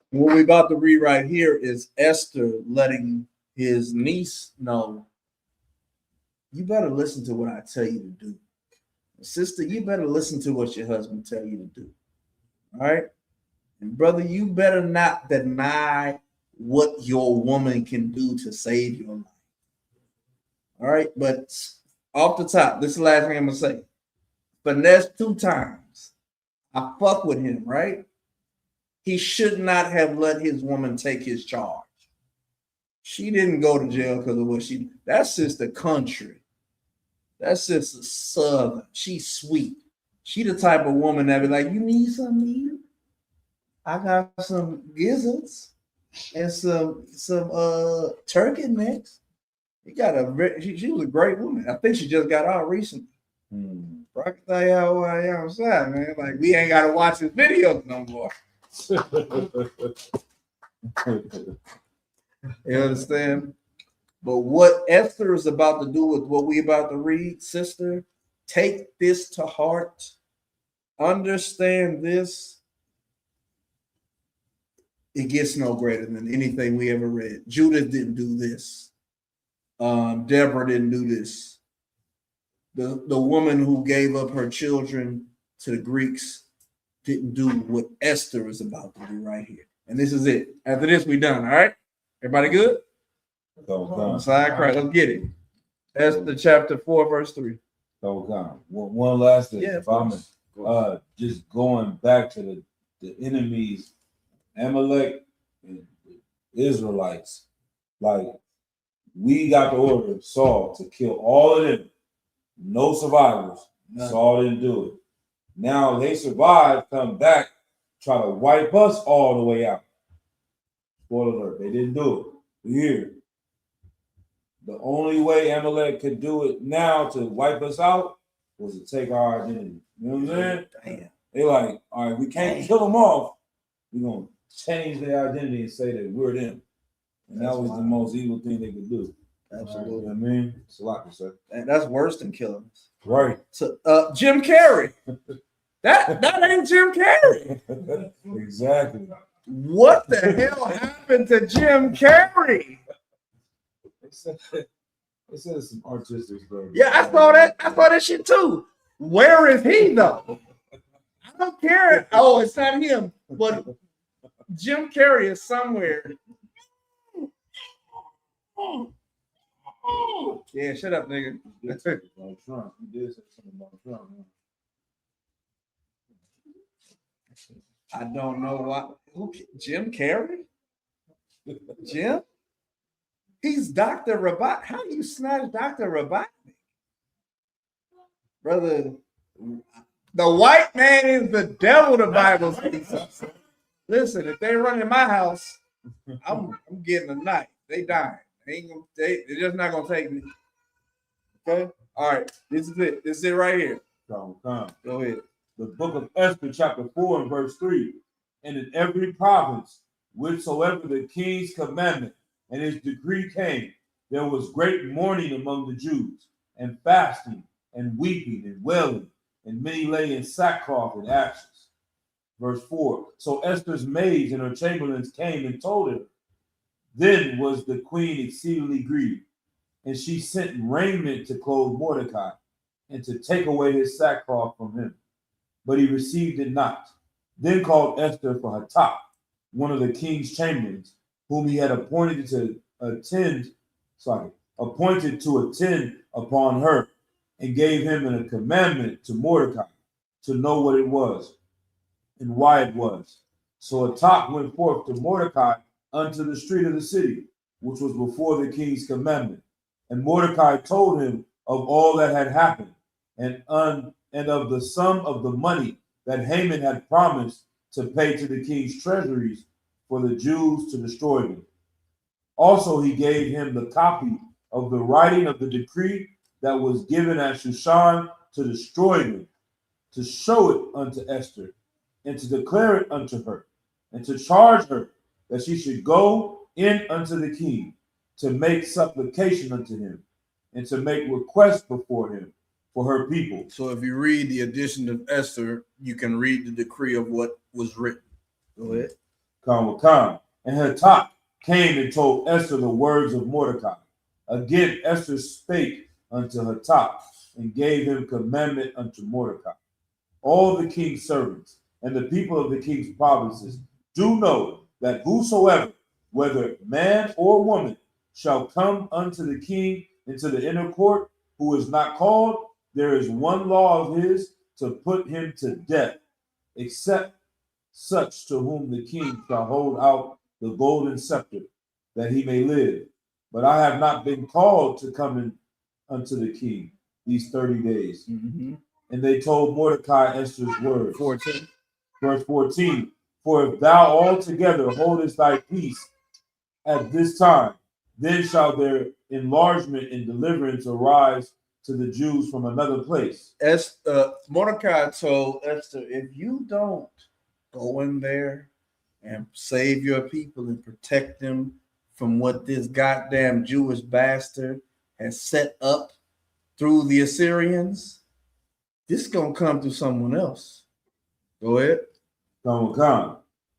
What we're about to read right here is Esther letting his niece know, you better listen to what I tell you to do. Sister, you better listen to what your husband tell you to do. All right? And brother, you better not deny what your woman can do to save your life. All right? But off the top, this is the last thing I'm going to say. Finesse 2 times. I fuck with him, right? He should not have let his woman take his charge. She didn't go to jail because of what she did. That's just the country. That's just a southern. She's sweet. She the type of woman that be like, you need something? I got some gizzards and some turkey necks. She was a great woman. I think she just got out recently. Bro, I can tell you how I am outside, man. Like we ain't gotta watch his videos no more. You understand? But what Esther is about to do with what we about to read, sister, take this to heart. Understand this. It gets no greater than anything we ever read. Judith didn't do this. Deborah didn't do this. The woman who gave up her children to the Greeks didn't do what Esther is about to do right here. And this is it. After this, we done. All right? Everybody good? Side cry. Let's get it. Esther chapter 4, verse 3. One last thing. Yeah, if I'm just going back to the enemies, Amalek and the Israelites, like we got the order of Saul to kill all of them. No survivors. None. Saul didn't do it. Now they survived, come back, try to wipe us all the way out. Spoiler alert, they didn't do it. We're here. The only way Amalek could do it now to wipe us out was to take our identity. You know what I'm saying? Damn. They like, all right, we can't kill them off. We're going to change their identity and say that we're them. And that was the most evil thing they could do. Absolutely. You know what I mean? It's a lot to say. And that's worse than killing us. Right. So, Jim Carrey. That ain't Jim Carrey. Exactly. What the hell happened to Jim Carrey? They said some artistic stuff. Yeah, I saw that shit too. Where is he though? I don't care. Oh, it's not him. But Jim Carrey is somewhere. Yeah, shut up, nigga. That's it. About Trump. He did say something about Trump. Man. I don't know why. Jim Carrey? Jim? He's Dr. Rabat. How do you snatch Dr. Rabat? Brother, the white man is the devil, the Bible says. Listen, if they run in my house, I'm getting a knife. They dying. They're just not gonna take me. Okay? All right. This is it. This is it right here. Go ahead. The book of Esther, chapter 4 and verse 3. And in every province, whichsoever the king's commandment and his decree came, there was great mourning among the Jews, and fasting, and weeping, and wailing, and many lay in sackcloth and ashes. Verse 4. So Esther's maids and her chamberlains came and told her. Then was the queen exceedingly grieved, and she sent raiment to clothe Mordecai, and to take away his sackcloth from him. But he received it not. Then called Esther for Hatak, one of the king's chamberlains, whom he had appointed to attend upon her, and gave him a commandment to Mordecai to know what it was and why it was. So Hatak went forth to Mordecai unto the street of the city, which was before the king's commandment. And Mordecai told him of all that had happened, and of the sum of the money that Haman had promised to pay to the king's treasuries for the Jews to destroy them. Also he gave him the copy of the writing of the decree that was given at Shushan to destroy them, to show it unto Esther, and to declare it unto her, and to charge her that she should go in unto the king, to make supplication unto him, and to make request before him for her people. So if you read the edition of Esther, you can read the decree of what was written. Go ahead. Khan. And Hatak came and told Esther the words of Mordecai. Again Esther spake unto Hatak, and gave him commandment unto Mordecai. All the king's servants and the people of the king's provinces do know that whosoever, whether man or woman, shall come unto the king into the inner court, who is not called, there is one law of his, to put him to death, except such to whom the king shall hold out the golden scepter, that he may live. But I have not been called to come in unto the king these 30 days. Mm-hmm. And they told Mordecai Esther's words. 14. Verse 14. For if thou altogether holdest thy peace at this time, then shall their enlargement and deliverance arise to the Jews from another place. Mordecai told Esther, if you don't go in there and save your people and protect them from what this goddamn Jewish bastard has set up through the Assyrians, this is going to come through someone else. Go ahead. Come.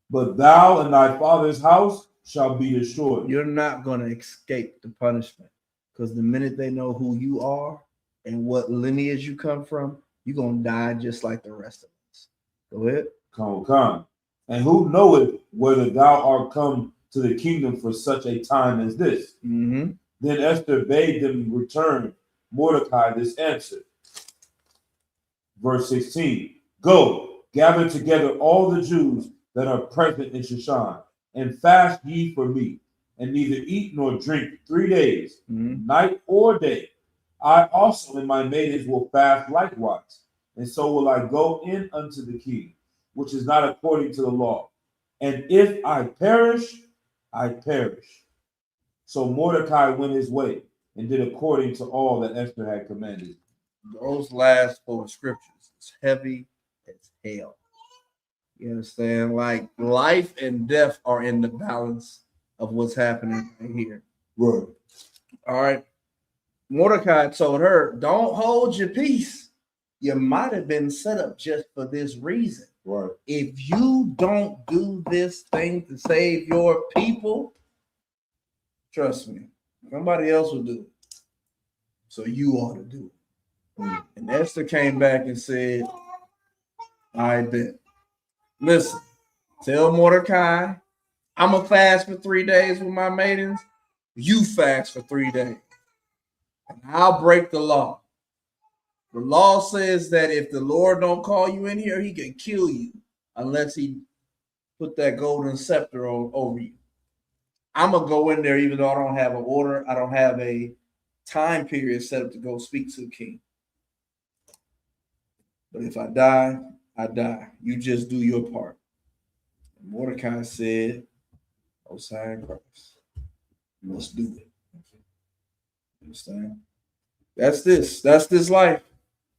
But thou and thy father's house shall be destroyed. You're not going to escape the punishment, because the minute they know who you are and what lineage you come from, you're going to die just like the rest of us. Go ahead. Come. And who knoweth whether thou art come to the kingdom for such a time as this? Mm-hmm. Then Esther bade them return Mordecai this answer. Verse 16. Go, gather together all the Jews that are present in Shushan, and fast ye for me, and neither eat nor drink 3 days, night or day. I also and my maidens will fast likewise, and so will I go in unto the king, which is not according to the law. And if I perish, I perish. So Mordecai went his way and did according to all that Esther had commanded. Those last 4 scriptures is heavy as hell. You understand? Like life and death are in the balance of what's happening right here. Right. All right. Mordecai told her, don't hold your peace. You might have been set up just for this reason. Right. If you don't do this thing to save your people, trust me, somebody else will do it. So you ought to do it. And Esther came back and said, I bet. Listen, tell Mordecai, I'm going to fast for 3 days with my maidens. You fast for 3 days. And I'll break the law. The law says that if the Lord don't call you in here, he can kill you unless he put that golden scepter over you. I'm going to go in there even though I don't have an order. I don't have a time period set up to go speak to the king. But if I die, I die. You just do your part. And Mordecai said, Osiah Christ, let's do it. Understand? That's this. That's this life.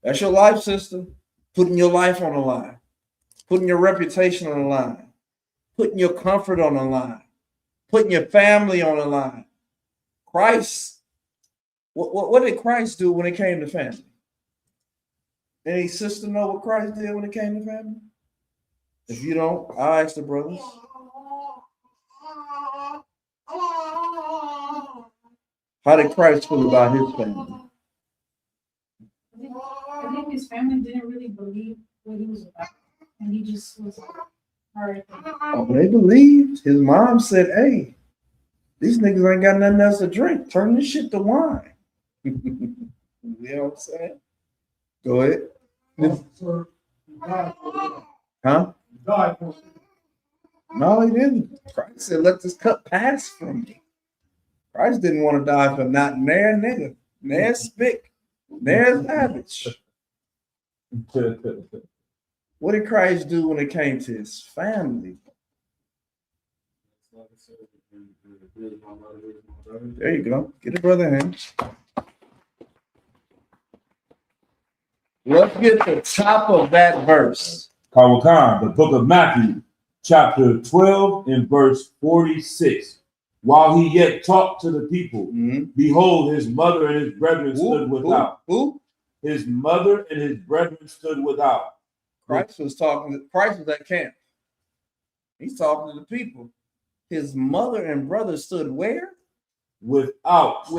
That's your life, sister. Putting your life on the line. Putting your reputation on the line. Putting your comfort on the line. Putting your family on the line. Christ What did Christ do when it came to family? Any sister know what Christ did when it came to family? If you don't, I'll ask the brothers. How did Christ feel about his family? I think his family didn't really believe what he was about, and he just was hard. Oh, they believed. His mom said, "Hey, these niggas ain't got nothing else to drink. Turn this shit to wine." You know what I'm saying? Go ahead. Huh? No, he didn't. Christ said, "Let this cup pass from me." Christ didn't want to die for not near nigga, near spick, near savage. What did Christ do when it came to his family? There you go. Get a brother hand. Let's get the top of that verse. Khan, the book of Matthew, chapter 12 and verse 46. While he yet talked to the people, behold, his mother and his brethren stood without. Who? His mother and his brethren stood without. Christ was at camp. He's talking to the people. His mother and brother stood where? Without.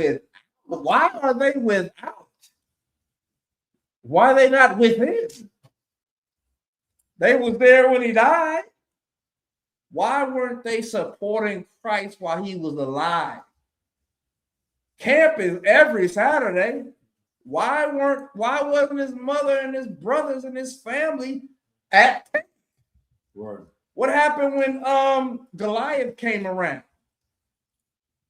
Why are they without? Why are they not with him? They was there when he died. Why weren't they supporting Christ while he was alive? Camp is every Saturday. Why wasn't his mother and his brothers and his family at camp? Right. What happened when Goliath came around?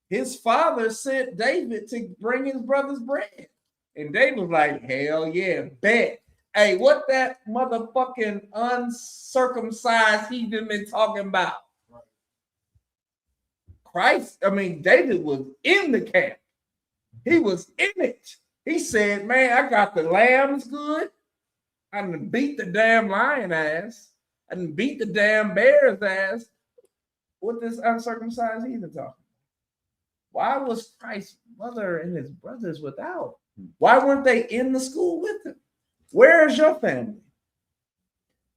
His father sent David to bring his brother's bread. And David was like, hell yeah, bet. Hey, what that motherfucking uncircumcised heathen been talking about? David was in the camp. He was in it. He said, man, I got the lambs good. I done beat the damn lion ass. I done beat the damn bear's ass. What this uncircumcised heathen talking? Why was Christ's mother and his brothers without? Why weren't they in the school with him? Where is your family?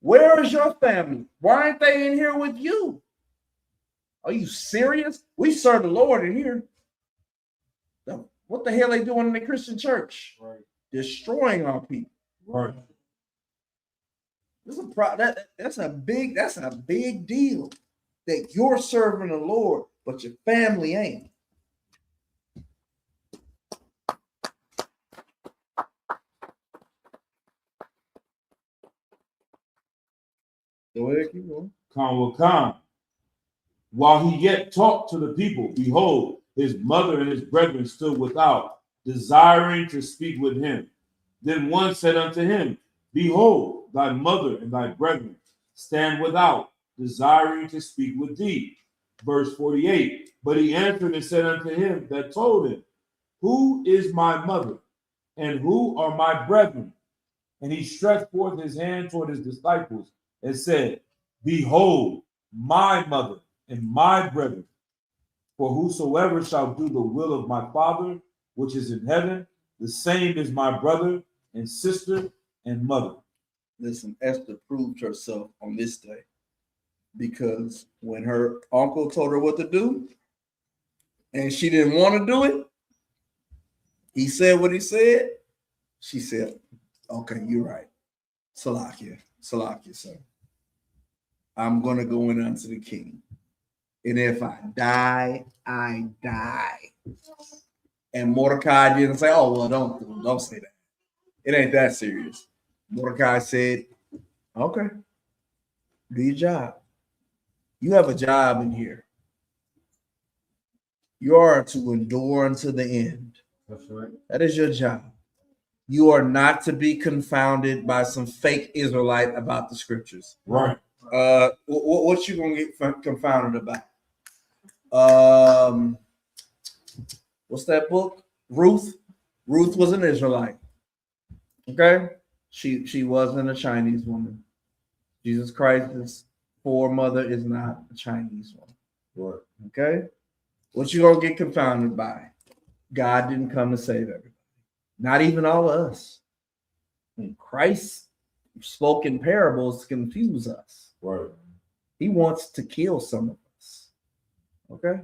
Where is your family? Why aren't they in here with you? Are you serious? We serve the Lord in here. What the hell are they doing in the Christian church? Right. Destroying our people. Right. That's a big deal that you're serving the Lord, but your family ain't. Go ahead, keep going. Khan. While he yet talked to the people, behold, his mother and his brethren stood without, desiring to speak with him. Then one said unto him, behold, thy mother and thy brethren stand without, desiring to speak with thee. Verse 48. But he answered and said unto him that told him, who is my mother, and who are my brethren? And he stretched forth his hand toward his disciples and said, behold, my mother and my brethren. For whosoever shall do the will of my Father, which is in heaven, the same is my brother and sister and mother. Listen, Esther proved herself on this day because when her uncle told her what to do and she didn't want to do it, he said what he said. She said, okay, you're right. Salakia, sir. I'm going to go in unto the king. And if I die, I die. And Mordecai didn't say, oh, well, don't say that. It ain't that serious. Mordecai said, okay, do your job. You have a job in here. You are to endure unto the end. That's right. That is your job. You are not to be confounded by some fake Israelite about the scriptures. Right. What you gonna get confounded about? What's that book? Ruth. Ruth was an Israelite. Okay, she wasn't a Chinese woman. Jesus Christ's foremother is not a Chinese woman. Right. Okay, what you gonna get confounded by? God didn't come to save everybody, not even all of us. And Christ spoke in parables to confuse us. Right. He wants to kill some of us. Okay?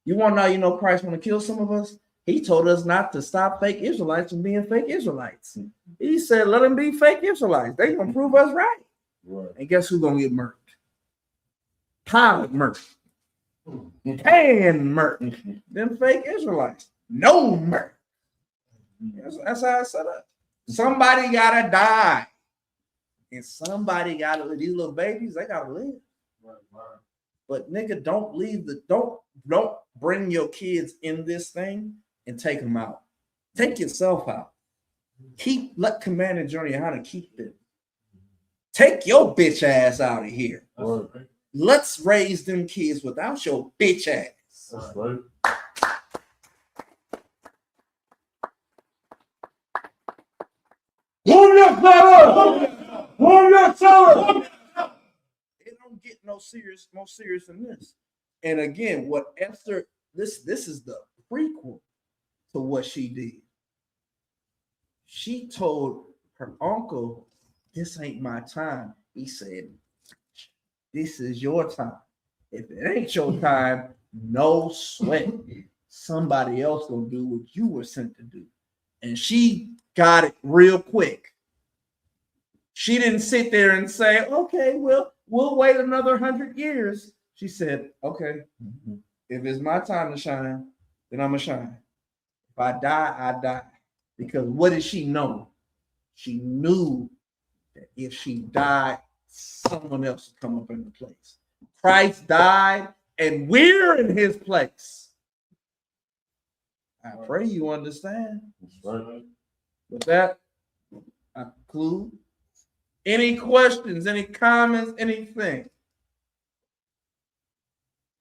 You want to know, Christ want to kill some of us? He told us not to stop fake Israelites from being fake Israelites. He said, let them be fake Israelites. They're going to prove us right. Right. And guess who's going to get murked? Pilate murked. Can murked. Them fake Israelites. No murk. That's how it's set up. Somebody got to die. And somebody got to live. These little babies, they got to live. Right, right. But nigga, don't bring your kids in this thing and take them out. Take yourself out. Let Commander Journey YAHANNAH keep them. Take your bitch ass out of here. Right. Let's raise them kids without your bitch ass. That's right. It don't get no more serious than this. And again, what Esther, this is the prequel to what she did. She told her uncle, this ain't my time. He said, this is your time. If it ain't your time, no sweat. Somebody else gonna do what you were sent to do. And she got it real quick. She didn't sit there and say, okay, well, we'll wait another 100 years. She said, okay, if it's my time to shine, then I'm gonna shine. If I die, I die. Because what did she know? She knew that if she died, someone else would come up in the place. Christ died, and we're in his place. I pray you understand. Right. With that, I conclude. Any questions, any comments, anything?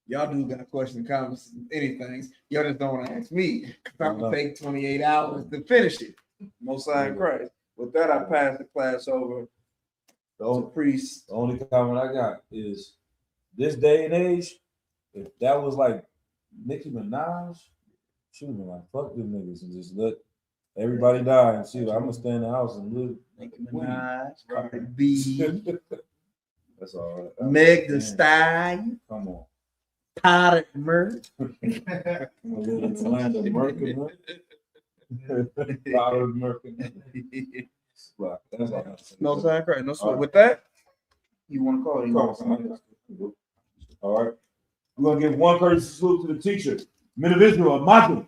Y'all do got questions, comments, anything. Y'all just don't want to ask me because I'm going to take 28 hours to finish it. Most High in Christ. With that, I pass the class over to priest. The only comment I got is this day and age, if that was like Nicki Minaj, she would have been like, fuck them niggas and just let everybody die and see. Like, I'm gonna stay in the house and live. Nicki Minaj, Cardi B, That's all right. Meg Thee Stallion, Come on. Powdered Murk. Powdered Merkin. That's all. No, High in Christ. No, so with that, you want to call it? All right. We're gonna give one courtesy salute to the teacher, men of Israel, Michael,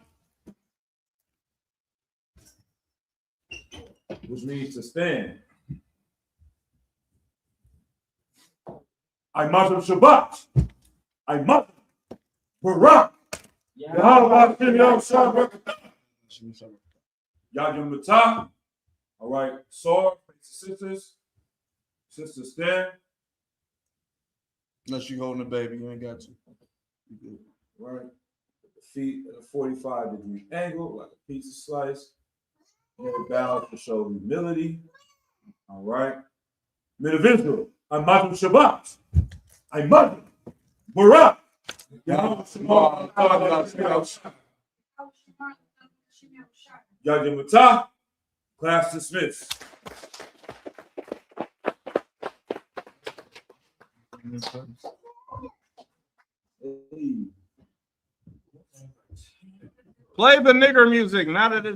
which means to stand. I Muslim Shabbat. I Muslim Barak. Yahweh Yadum Matah. All right, sword, sisters stand. Unless you holding a baby, you ain't got to. You good. Right. Put the feet at a 45-degree angle, like a pizza slice. Head bow to show humility. All right. Men of Israel, I'm Muslim Shabbat. I'm Muslim Barak. Yadim Matah. Class dismissed. Play the nigger music, not that it's